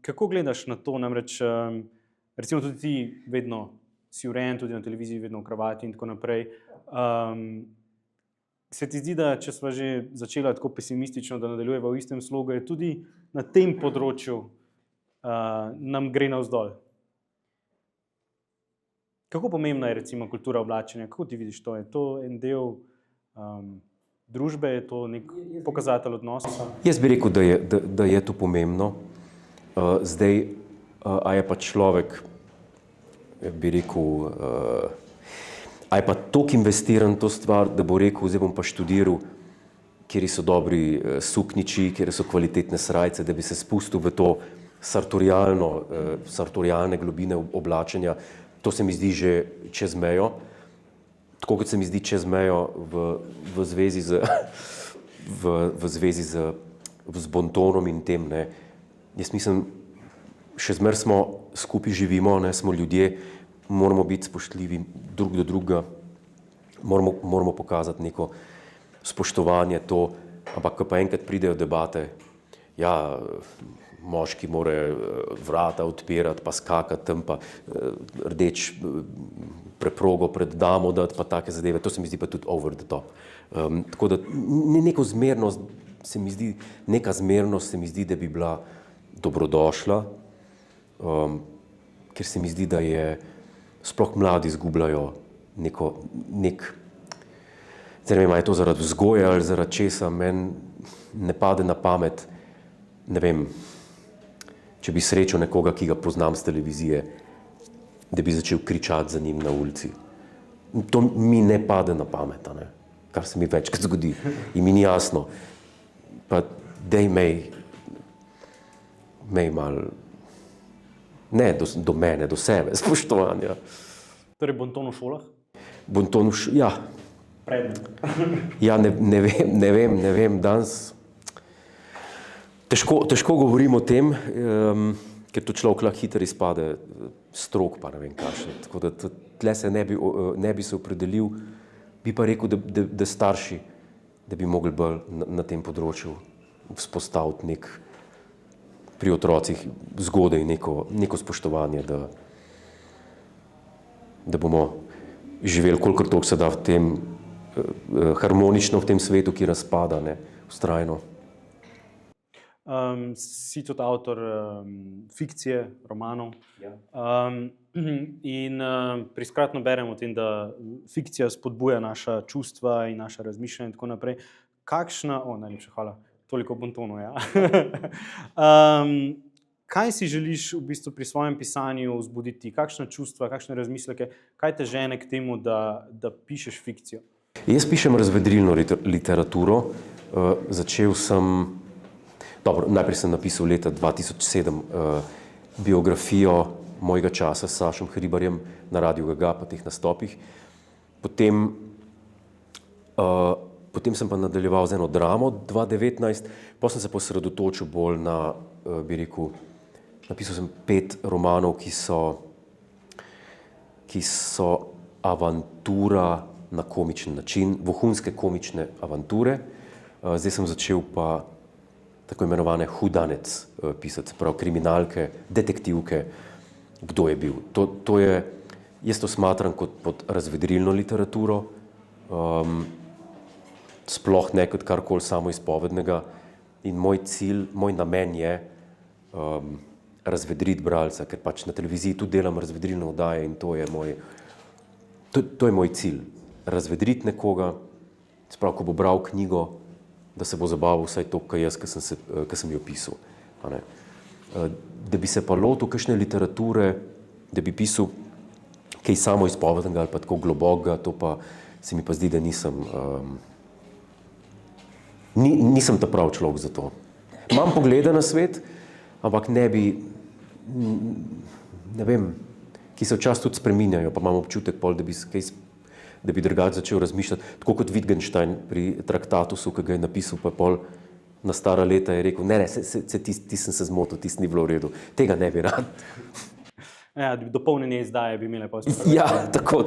C: Kako gledaš na to? Namreč, recimo tudi ti vedno si urejen, tudi na televiziji vedno v kravati in tako naprej. Se ti zdi, da če sva že začela tako pesimistično, da nadaljujeva v istem slogu, je tudi na tem področju nam gre navzdol? Kako pomembna je recimo kultura oblačenja? Kako ti vidiš to? Je to en del družbe? Je to nek pokazatelj odnosa?
B: Jaz bi rekel, da je to pomembno. Zdaj, a je pa človek, bi rekel, a je pa toliko investiran v to stvar, da bo rekel, zdaj bom pa študiral, kjeri so dobri sukniči, kjeri so kvalitetne srajce, da bi se spustil v to sartorialne globine oblačenja. To se mi zdi že čez mejo, tako kot se mi zdi čez mejo v zvezi z bontonom in tem, ne. Jaz mislim, še zmeraj smo skupaj živimo, ne, smo ljudje, moramo biti spoštljivi drug do drugega, moramo pokazati neko spoštovanje, to, ampak ko pa enkrat pridejo debate, ja, moški morajo vrata odpirati, pa skakati tam, pa rdeč preprogo pred damo dati, pa take zadeve, to se mi zdi pa tudi over the top. Tako da neka zmernost se mi zdi, da bi bila dobrodošla, ker se mi zdi, da je sploh mladi izgubljajo zdaj ne vem, je to zaradi vzgoje ali zaradi česa, meni ne pade na pamet, ne vem, če bi srečal nekoga, ki ga poznam z televizije, da bi začel kričati za njim na ulici. To mi ne pade na pamet, ne? Kar se mi večkrat zgodi in mi ni jasno. Pa dej mej malo, ne do mene, do sebe, spoštovanja.
C: Torej bonton v šolah?
B: Ja,
C: predmet?
B: Ja, ne vem, danes težko govorim o tem, ker to človek lahko hitro izpade strok, pa ne vem kakšen. Tako da tle se ne bi se opredelil, bi pa rekel, da starši, da bi mogli bolj na tem področju vzpostaviti pri otrocih zgodaj neko spoštovanje, da bomo živeli kolikor toliko se da v tem harmonično v tem svetu, ki razpada, ne, vztrajno.
C: Si tudi avtor fikcije, romanov.
B: Ja.
C: In priskratno beremo o tem, da fikcija spodbuja naša čustva in naša razmišljanja in tako naprej. Najlepša hvala, toliko bontonov, ja. Kaj si želiš v bistvu pri svojem pisanju vzbuditi? Kakšna čustva, kakšne razmisleke? Kaj te žene k temu, da pišeš fikcijo?
B: Jaz pišem razvedrilno literaturo. Začel sem, najprej sem napisal leta 2007 biografijo mojega časa s Sašom Hribarjem na Radiu Ga pa teh nastopih. Potem sem pa nadaljeval z eno dramo 2019, potem sem se posredotočil bolj na, bi rekel, napisal sem 5 romanov, ki so avantura na komičen način, vohunske komične avanture. Zdaj sem začel pa tako imenovane whodunits pisati, prav kriminalke, detektivke, kdo je bil. Jaz to smatram kot pod razvedrilno literaturo, sploh ne kot karkoli samoizpovednega in moj cilj, moj namen je razvedriti bralca, ker pač na televiziji tudi delam razvedrilne oddaje in to je moj cilj. Razvedriti nekoga, sprav, ko bo bral knjigo, da se bo zabaval vsaj toliko, kot jaz, ki sem jo pisal. Da bi se pa lotil kakšne literature, da bi pisal kaj samoizpovednega ali pa tako globokega, to pa se mi pa zdi, da nisem ta prav človek za to. Imam poglede na svet, ampak ne vem, ki se včasih tudi spreminjajo, pa imam občutek pol, da bi drugače začel razmišljati, tako kot Wittgenstein pri Traktatusu, ki ga je napisal, pa pol na stara leta je rekel, ne, ti sem se zmotil, tisti ni bilo v redu, tega ne bi rad.
C: Ja, dopolnjene izdaje bi imele pa vse.
B: Ja, tako,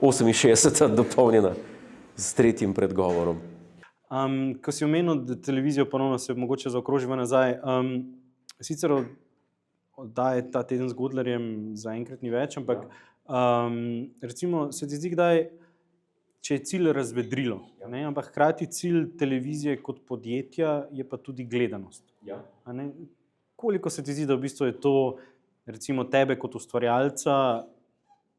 B: 68 dopolnjena s 3. predgovorom.
C: Ko si omenil televizijo, ponovno se mogoče zaokroživa nazaj, sicer oddaje ta teden z Godlerjem zaenkrat ni več, ampak recimo se ti zdi kdaj, če je cilj razvedrilo, ne? Ampak hkrati cilj televizije kot podjetja je pa tudi gledanost.
B: Ja.
C: Koliko se ti zdi, da v bistvu je to recimo tebe kot ustvarjalca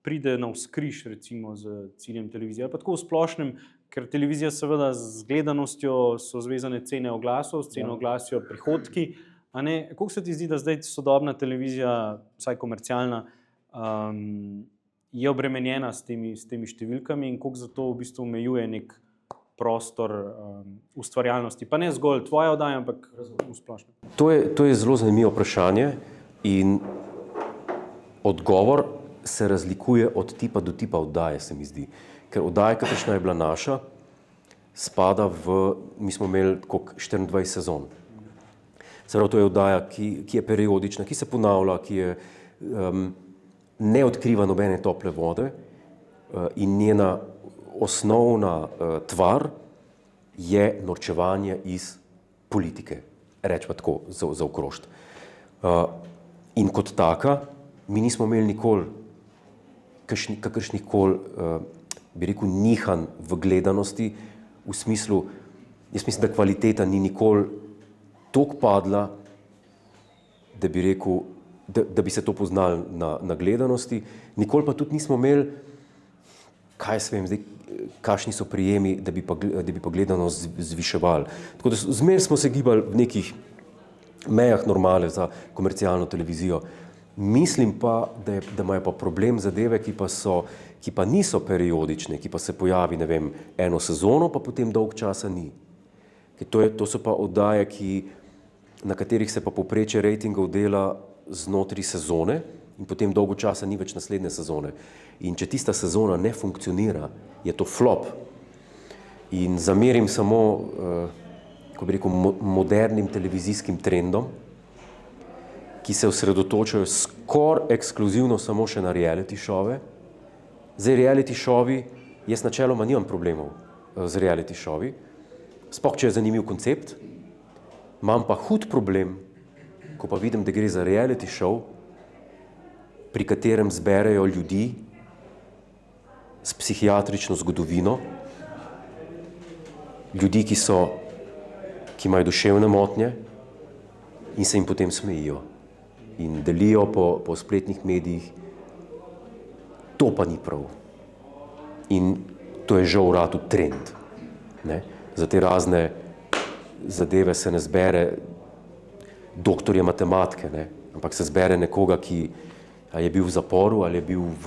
C: pride navzkriž recimo z ciljem televizije, ali pa tako v splošnem, ker televizija seveda z gledanostjo so zvezane cene oglasov, s ceno oglasijo prihodki, koliko se ti zdi, da zdaj sodobna televizija, vsaj komercialna, je obremenjena s temi številkami in koliko zato v bistvu omejuje nek prostor ustvarjalnosti, pa ne zgolj tvoja oddaja, ampak v splošnem?
B: To je zelo zanimivo vprašanje in odgovor se razlikuje od tipa do tipa oddaje, se mi zdi. Ker oddaja, kakršna je bila naša, spada mi smo imeli 24 sezon. Se pravi, to je oddaja, ki je periodična, ki se ponavlja, ki ne odkriva nobene tople vode in njena osnovna tvar je norčevanje iz politike, rečemo tako, zaokrožiti. In kot taka, mi nismo imeli nikoli kakršnikoli, bi rekel, nihanj v gledanosti, v smislu, jaz mislim, da kvaliteta ni nikoli toliko padla, da bi rekel, da bi se to poznali na gledanosti. Nikoli pa tudi nismo imeli, kaj se vem, zdaj, kakšni so prijemi, da bi pa gledanost zviševali. Tako da zmeraj smo se gibali v nekih mejah normale za komercialno televizijo. Mislim pa, da imajo pa problem zadeve, ki pa niso periodične, ki pa se pojavi, ne vem, eno sezono, pa potem dolg časa ni. To so pa oddaje, na katerih se pa povprečje rejtingov dela znotraj sezone in potem dolgo časa ni več naslednje sezone. In če tista sezona ne funkcionira, je to flop. In zamerim samo, kako bi rekel, modernim televizijskim trendom, ki se osredotočajo skoraj ekskluzivno samo še na reality šove. Zdaj, reality šovi, jaz načeloma nimam problemov z reality šovi, sploh če je zanimiv koncept, imam pa hud problem, ko pa vidim, da gre za reality šov, pri katerem zberejo ljudi s psihiatrično zgodovino, ljudi, ki imajo duševne motnje in se jim potem smejijo in delijo po spletnih medijih. To pa ni prav. In to je žal ratu trend. Ne? Za te razne zadeve se ne zbere doktorja matematike, ne? Ampak se zbere nekoga, ki je bil v zaporu, ali je bil v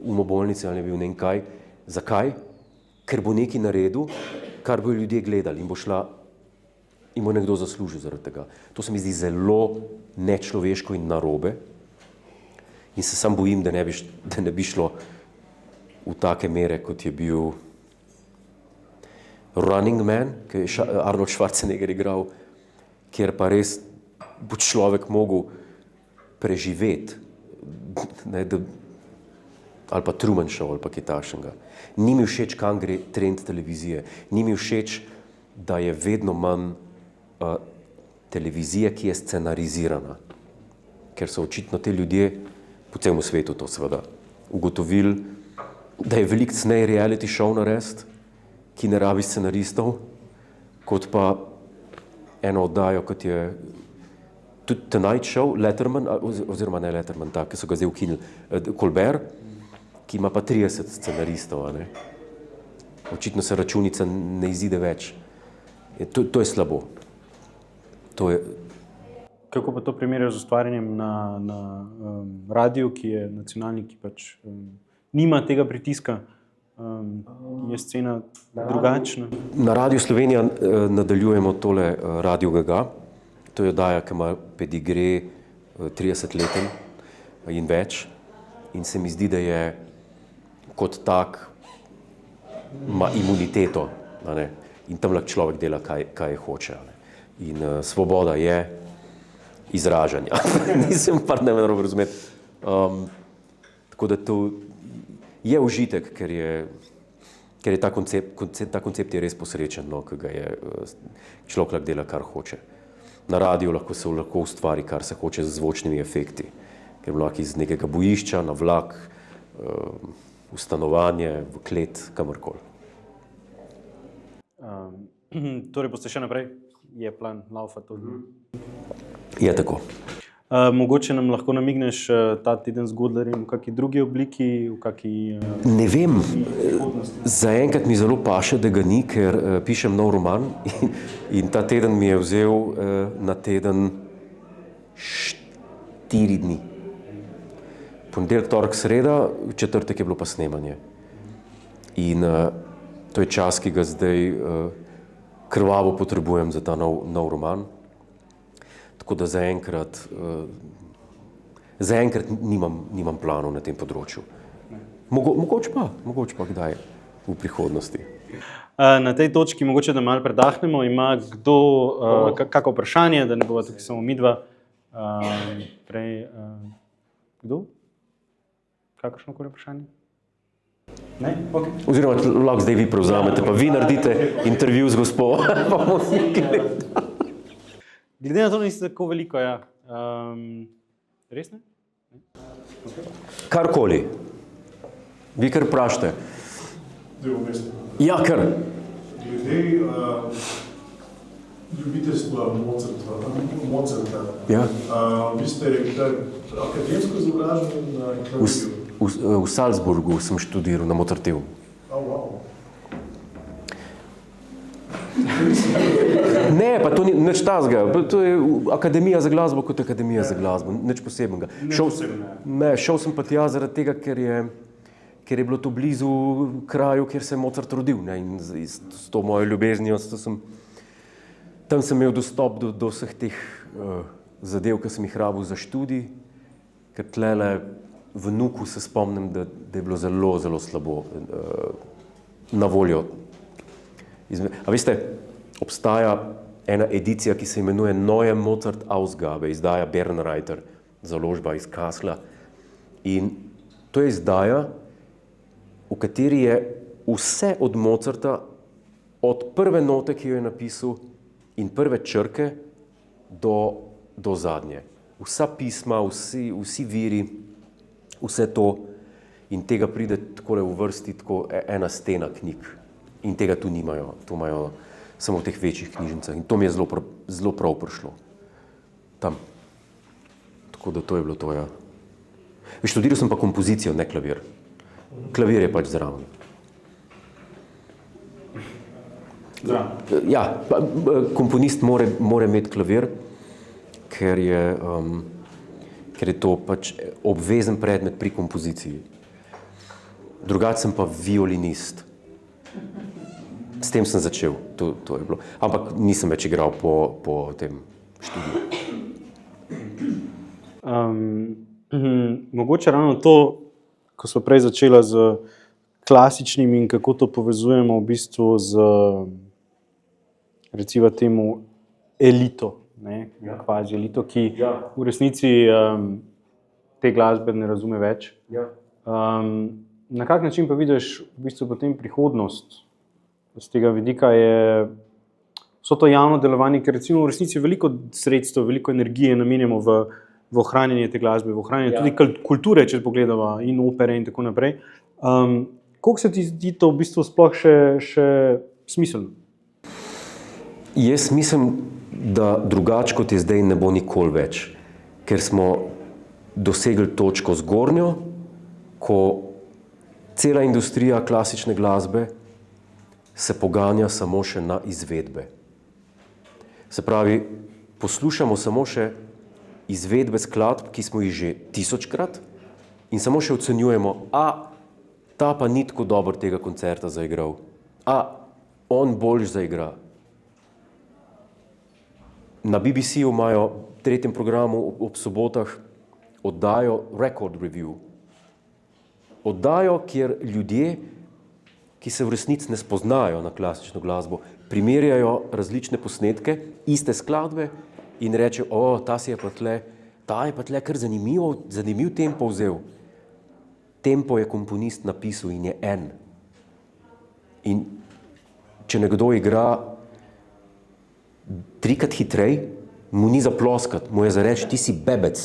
B: umobolnici, ali je bil ne vem kaj. Zakaj? Ker bo nekaj naredil, kar bo ljudje gledali in bo nekdo zaslužil zaradi tega. To se mi zdi zelo nečloveško in narobe. In se sam bojim, da ne bi šlo v take mere, kot je bil Running Man, ki je Arnold Schwarzenegger igral, kjer pa res bo človek mogel preživeti, ali pa Truman Show, ali pa kaj takšnega. Ni mi všeč, kam gre trend televizije. Ni mi všeč, da je vedno manj televizije, ki je scenarizirana. Ker so očitno te ljudje po celem svetu to seveda ugotovili, da je veliko ceneje reality show narediti, ki ne rabi scenaristov, kot pa eno oddajo, kot je tudi Tonight Show, Letterman, oziroma ne Letterman, ki so ga zdaj ukinili, Colbert, ki ima pa 30 scenaristov. Ne? Očitno se računica ne izide več. To je slabo.
C: Kako pa to primerjajo z ustvarjanjem na radiju, ki je nacionalni, ki pač nima tega pritiska, je scena drugačna? Na Radiu
B: Slovenija nadaljujemo tole Radio Gaga. To je oddaja, ki ima pedigre 30-leten in več. In se mi zdi, da je kot tak ima imuniteto. In tam lahko človek dela, kaj hoče. In svoboda je izražanja. Nisem pa ne narobe razumeti. Tako da to je užitek, ker je ta koncept je res posrečen, no, ki ga je človek lahko dela, kar hoče. Na radiju lahko ustvari, kar se hoče z zvočnimi efekti, ker lahko iz nekega bojišča na vlak, v stanovanje, v klet, kamorkoli.
C: Torej boste še naprej? Je plan laufa tudi?
B: Je tako.
C: Mogoče nam lahko namigneš ta teden z Godlerjem v kakšni drugi obliki, v kakšni...
B: Ne vem, zaenkrat mi zelo paše, da ga ni, ker pišem nov roman in ta teden mi je vzel na teden 4 dni. Ponedeljek, torek, sreda, v četrtek je bilo pa snemanje. In to je čas, ki ga zdaj krvavo potrebujem za ta nov roman. Tako da zaenkrat nimam planov na tem področju. Mogoče pa kdaj v prihodnosti.
C: Na tej točki mogoče, da malo predahnemo, ima kdo kako vprašanje, da ne bova tukaj samo midva. Kdo? Kakršnokoli vprašanje? Ne? Okay.
B: Oziroma, lahko zdaj vi prevzamete, pa vi naredite intervju z gospo.
C: Glede na to, niste tako veliko, ja. Res ne?
B: Okay. Karkoli. Vi kar vprašate. Ja, kar.
D: Glede ljubiteljstva Mozarta.
B: Ja.
D: Vi ste akademsko izobraženi na klavirju?
B: V Salzburgu sem študiral na Mozartevu.
D: Wow.
B: Ne, pa to ni nič tazga. To je akademija za glasbo kot akademija za glasbo. Nič posebenega. Šel sem pa tja zaradi tega, ker je bilo to blizu kraju, kjer se je Mozart rodil. Ne? In s to mojo ljubeznijo, tam sem imel dostop do vseh teh zadev, ki sem jih rabil za študij, ker tlele vnuku se spomnim, da je bilo zelo, zelo slabo na voljo A veste, obstaja ena edicija, ki se imenuje Neue Mozart Ausgabe, izdaja Bernreiter, založba iz Kassla. In to je izdaja, v kateri je vse od Mozarta, od prve note, ki jo je napisal, in prve črke do zadnje. Vsa pisma, vsi viri, vse to, in tega pride takole v vrsti tako ena stena knjig. In tega tu nimajo, to imajo samo v teh večjih knjižnicah. In to mi je zelo prav prišlo. Tam. Tako da to je bilo to, ja. Študiral sem pa kompozicijo, ne klavir. Klavir je pač zraven. Ja, komponist mora imeti klavir, ker je to pač obvezen predmet pri kompoziciji. Drugače sem pa violinist. S tem sem začel, to je bilo. Ampak nisem več igral po tem študiju.
C: Mogoče ravno to, ko smo prej začela z klasičnim in kako to povezujemo v bistvu z, recimo temu, elito, kvazi elito, ki v resnici te glasbe ne razume več. Na kak način pa vidiš v bistvu potem prihodnost? Z tega vidika je vso to javno delovanje, ker recimo v resnici veliko sredstev, veliko energije namenjamo v ohranjanje te glasbe, v ohranjanje tudi kulture, če pogledamo, in opere in tako naprej. Koliko se ti zdi to v bistvu sploh še smiselno?
B: Jaz mislim, da drugače kot je zdaj ne bo nikoli več, ker smo dosegli točko zgornjo, ko cela industrija klasične glasbe se poganja samo še na izvedbe. Se pravi, poslušamo samo še izvedbe skladb, ki smo jih že 1000-krat in samo še ocenjujemo, ta pa ni tako dobro tega koncerta zaigral, on boljš zaigra. Na BBC-ju imajo v 3. programu ob sobotah oddajo Record Review. Oddajo, kjer ljudje, ki se v resnici ne spoznajo na klasično glasbo, primerjajo različne posnetke, iste skladbe in rečejo, ta je pa tle kar zanimiv tempo vzel. Tempo je komponist napisal in je en. In če nekdo igra 3-krat hitrej, mu ni za ploskat, mu je za reči, ti si bebec,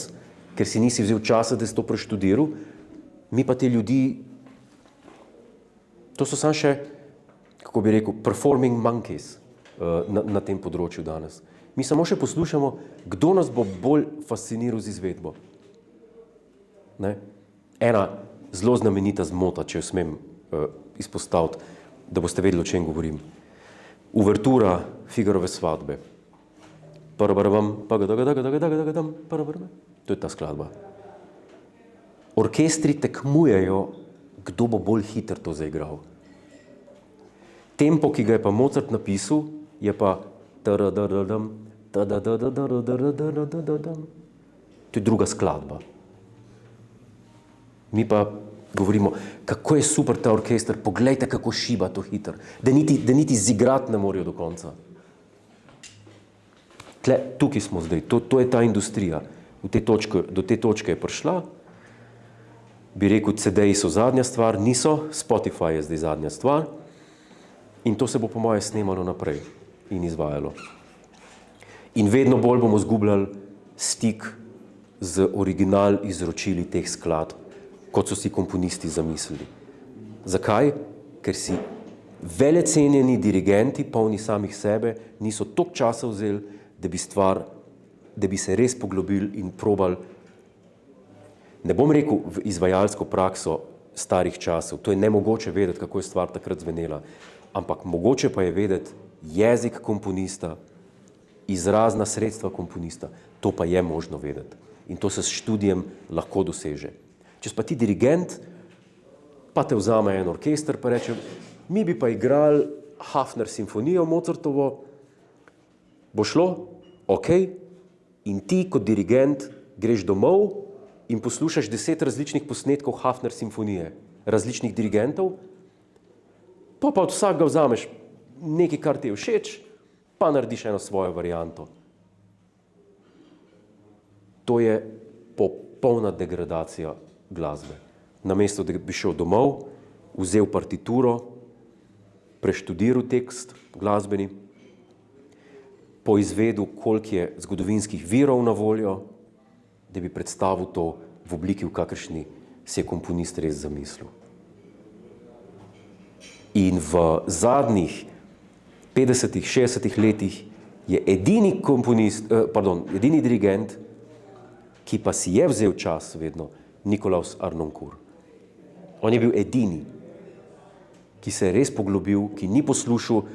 B: ker si nisi vzel časa, da si to preštudiral. Mi pa te ljudi, to so samo še, kako bi rekel, performing monkeys na tem področju danes. Mi samo še poslušamo, kdo nas bo bolj fasciniral z izvedbo. Ena zelo znamenita zmota, če jo smem izpostaviti, da boste vedeli, o čem govorim. Uvertura Figarove svadbe. To je ta skladba. Orkestri tekmujejo, kdo bo bolj hiter to zaigral. Tempo, ki ga je pa Mozart napisal, je pa to je druga skladba. Mi pa govorimo, kako je super ta orkester, poglejte, kako šiba to hiter, da niti zigrati ne morajo do konca. Tukaj smo zdaj, to je ta industrija. Do te točke je prišla. Bi rekel, CD-ji so zadnja stvar, niso, Spotify je zdaj zadnja stvar in to se bo po moje snemalo naprej in izvajalo. In vedno bolj bomo zgubljali stik z original izročili teh skladb, kot so si komponisti zamislili. Zakaj? Ker si velecenjeni dirigenti, polni samih sebe, niso toliko časa vzeli, da bi se res poglobili in probali, ne bom rekel v izvajalsko prakso starih časov, to je nemogoče vedeti, kako je stvar takrat zvenela, ampak mogoče pa je vedeti jezik komponista, izrazna sredstva komponista, to pa je možno vedeti. In to se s študijem lahko doseže. Če pa ti dirigent, pa te vzame en orkester, pa reče, mi bi pa igrali Hafner simfonijo Mozartovo, bo šlo? Ok. In ti kot dirigent greš domov in poslušaš 10 različnih posnetkov Hafner simfonije, različnih dirigentov, pa od vsakega vzameš nekaj, kar ti je všeč, pa narediš eno svojo varianto. To je popolna degradacija glasbe. Namesto, da bi šel domov, vzel partituro, preštudiral tekst glasbeni, poizvedel, koliko je zgodovinskih virov na voljo, da bi predstavil to v obliki, v kakršni si je komponist res zamislil. In v zadnjih 50-ih, 60-ih letih je edini edini dirigent, ki pa si je vzel čas vedno, Nikolaus Harnoncourt. On je bil edini, ki se je res poglobil, ki ni poslušal,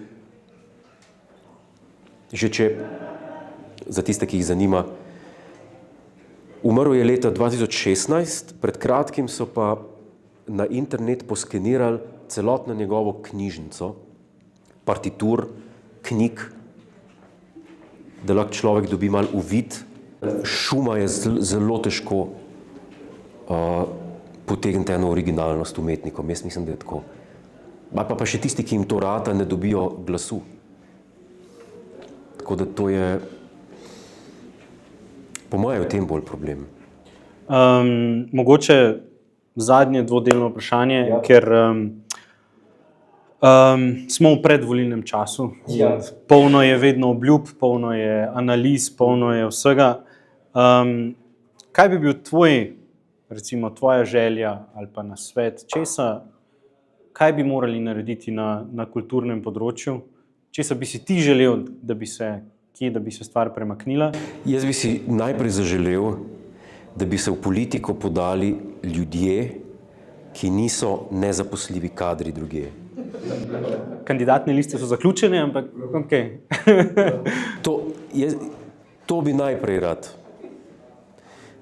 B: že če, za tiste, ki jih zanima, umrl je leta 2016, pred kratkim so pa na internet poskenirali celotno njegovo knjižnico, partitur, knjig, da lahko človek dobi malo uvid. Šuma je zelo težko potegniti eno originalnost umetnikom. Jaz mislim, da je tako. Pa še tisti, ki jim to rata, ne dobijo glasu. Tako da to je, po mojem, v tem bolj problem.
C: Mogoče zadnje dvodelno vprašanje, ker smo v predvolilnem času. Polno je vedno obljub, polno je analiz, polno je vsega. Kaj bi bil recimo tvoja želja ali pa nasvet, kaj bi morali narediti na kulturnem področju? Česa bi si ti želel, da bi se stvar premaknila?
B: Jaz bi si najprej zaželel, da bi se v politiko podali ljudje, ki niso nezaposljivi kadri drugje.
C: Kandidatne liste so zaključene, ampak okej.
B: To bi najprej rad.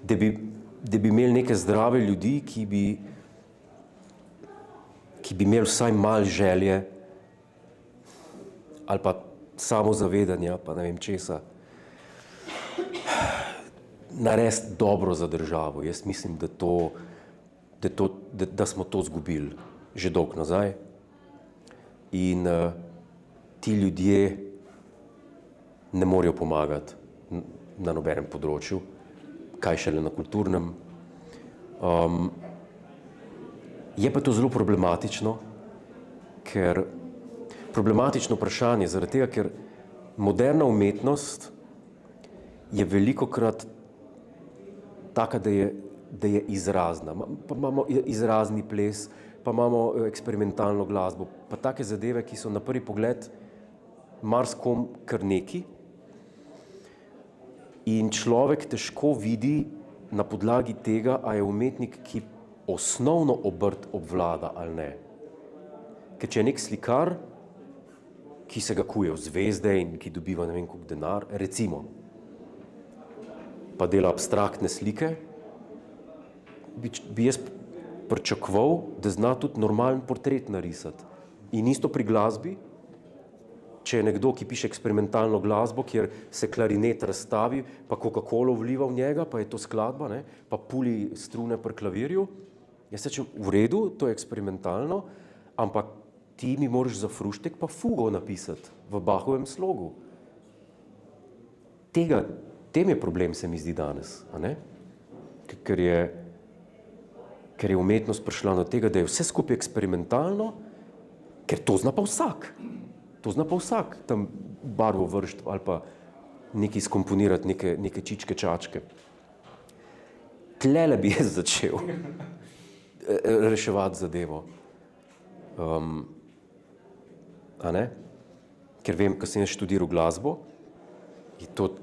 B: Da bi imeli neke zdrave ljudi, ki bi imeli vsaj malo želje ali pa samozavedanja, pa ne vem česa, narediti dobro za državo. Jaz mislim, da smo to izgubili že dolgo nazaj. In ti ljudje ne morejo pomagati na nobenem področju, kaj šele na kulturnem. Je pa to zelo problematično, problematično vprašanje, zaradi tega, ker moderna umetnost je velikokrat taka, da je izrazna. Pa imamo izrazni ples, pa imamo eksperimentalno glasbo, pa take zadeve, ki so na prvi pogled marskom kar neki. In človek težko vidi na podlagi tega, a je umetnik, ki osnovno obrt obvlada ali ne. Ker če je nek slikar, ki se ga kuje v zvezde in ki dobiva ne vem koliko denar, recimo, pa dela abstraktne slike, bi jaz pričakoval, da zna tudi normalen portret narisati. In isto pri glasbi, če je nekdo, ki piše eksperimentalno glasbo, kjer se klarinet razstavi, pa Coca-Colo vliva v njega, pa je to skladba, ne, pa puli strune pri klavirju, jaz rečem, v redu, to je eksperimentalno, ampak ti mi moraš za fruštek pa fugo napisati v Bachovem slogu. Tem je problem, se mi zdi danes, a ne? Ker je umetnost prišla do tega, da je vse skupaj eksperimentalno, ker to zna pa vsak. To zna pa vsak, tam barvo vršt ali pa nekaj skomponirati, neke čičke, čačke. Tlele bi jaz začel reševati zadevo. A ne? Ker vem, ko sem študiral glasbo, je to,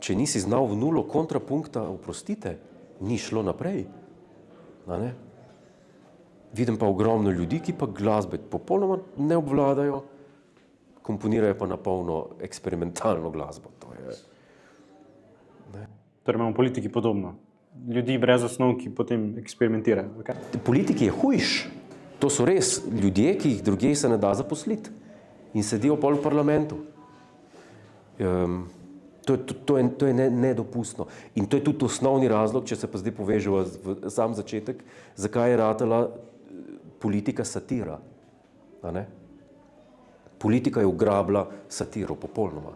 B: če nisi znal v nulo kontrapunkta, oprostite, ni šlo naprej. A ne? Vidim pa ogromno ljudi, ki pa glasbe popolnoma ne obvladajo, komponirajo pa na polno eksperimentalno glasbo.
C: Torej imamo v politiki podobno. Ljudi brez osnov, ki potem eksperimentirajo. Okay?
B: Politiki je hujš. To so res ljudje, ki jih drugje se ne da zaposliti in sedijo pol v parlamentu. To je nedopustno. In to je tudi osnovni razlog, če se pa zdaj povežemo v sam začetek, zakaj je ratala politika satira. A ne? politika je ugrabila satiro popolnoma.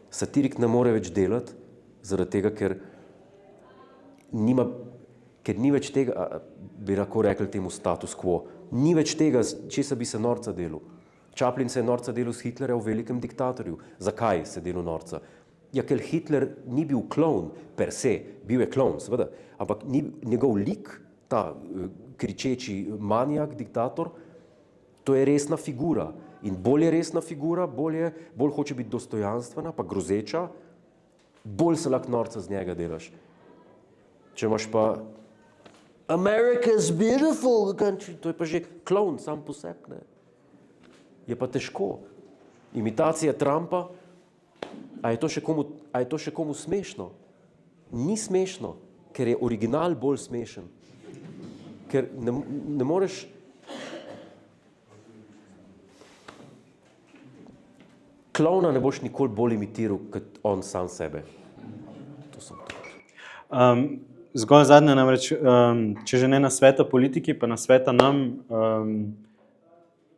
B: Satirik ne more več delati, zaradi tega, ker ni več tega, bi lahko rekli temu status quo, ni več tega, česa bi se norca delal. Chaplin se je norca delal s Hitlerja v Velikem diktatorju. Zakaj se delal norca? Ja, ker Hitler ni bil klovn per se, bil je klovn, seveda, ampak njegov lik, ta kričeči manijak, diktator, to je resna figura. In bolj je resna figura, bolj hoče biti dostojanstvena, pa grozeča, bolj se lahko norca z njega delaš. Če imaš pa America's beautiful country, to je pa že klovn sam po sebi, ne. Je pa težko. Imitacija Trumpa, a je to še komu smešno? Ni smešno, ker je original bolj smešen. Ker ne moreš klovna ne boš nikoli bolj imitiral, kot on sam sebe. To sem to.
C: Zgolj zadnje namreč, če že ne nasveta politiki, pa nasveta nam,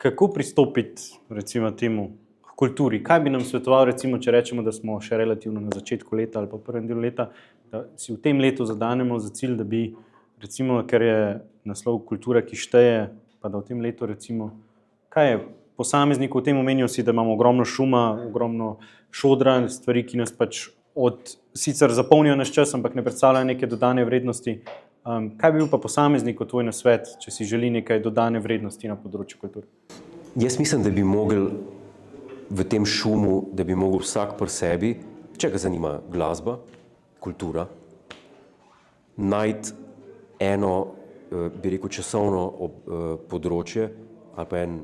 C: kako pristopiti recimo temu k kulturi. Kaj bi nam svetoval, recimo, če rečemo, da smo še relativno na začetku leta ali pa v prvem delu leta, da si v tem letu zadanemo za cilj, da bi, recimo, ker je naslov kultura, ki šteje, pa da v tem letu recimo, kaj je posameznikov, v tem omenijo si, da imamo ogromno šuma, ogromno šodra, stvari, ki nas pač sicer zapolnijo naš čas, ampak ne predstavljajo neke dodane vrednosti. Kaj bi bil pa posameznikov tvoj nasvet, če si želi nekaj dodane vrednosti na področju kulture?
B: Jaz mislim, da bi mogli v tem šumu, da bi mogel vsak pri sebi, če ga zanima glasba, kultura, najti eno, bi rekel, časovno področje ali pa en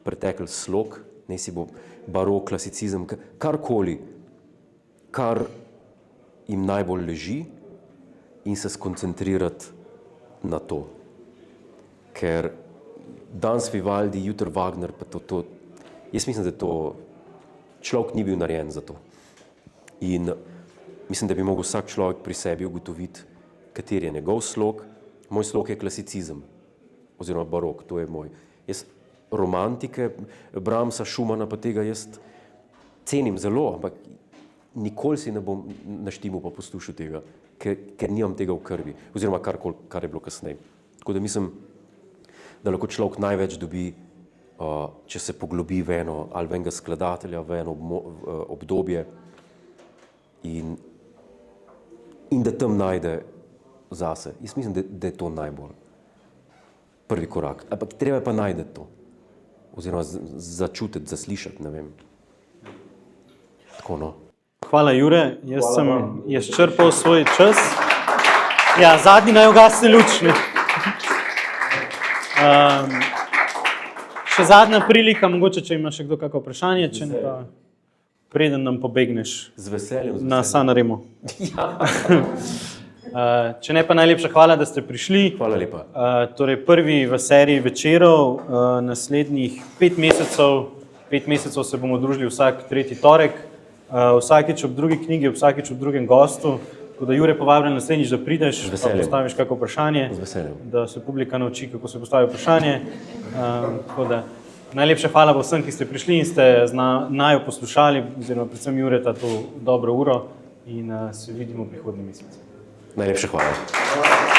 B: pretekel slog, ne si bo barok, klasicizem, karkoli, kar jim najbolj leži in se skoncentrirati na to. Ker danes Vivaldi, jutri Wagner, pa to, jaz mislim, da to človek ni bil narejen za to. In mislim, da bi mogel vsak človek pri sebi ugotoviti, kateri je njegov slog. Moj slog je klasicizem, oziroma barok, to je moj. Jaz romantike, Brahmsa, Schumana, pa tega jaz cenim zelo, ampak nikoli si ne bom naštimal pa poslušal tega, ker nimam tega v krvi, oziroma kar je bilo kasneje. Tako da mislim, da lahko človek največ dobi, če se poglobi v eno, ali v enega skladatelja, v eno obdobje in da tam najde zase. Jaz mislim, da je to najbolj prvi korak. Ampak treba pa najde to. Oziroma začutiti, zaslišati, ne vem. Tako, no.
C: Hvala, Jure. Jaz sem izčrpal svoj čas. Ja, zadnji naj ugasne luč. Še zadnja prilika, mogoče, če ima še kdo kako vprašanje, če ne pa preden nam pobegneš
B: z veseljem.
C: Na Sanremo. Če ne pa najlepša hvala, da ste prišli.
B: Hvala lepa.
C: Torej prvi v seriji večerov, naslednjih 5 mesecev se bomo družili vsak tretji torek, vsakič ob drugi knjigi, vsakič ob drugem gostu. Tako da Jure povabljen naslednjič, da prideš, pa postaviš kako vprašanje, da se publika nauči, kako se postavi vprašanje. Tako da najlepša hvala vsem, ki ste prišli in ste naju poslušali, oziroma predvsem Jureta to dobro uro in se vidimo prihodnji mesec.
B: Najlepša hvala.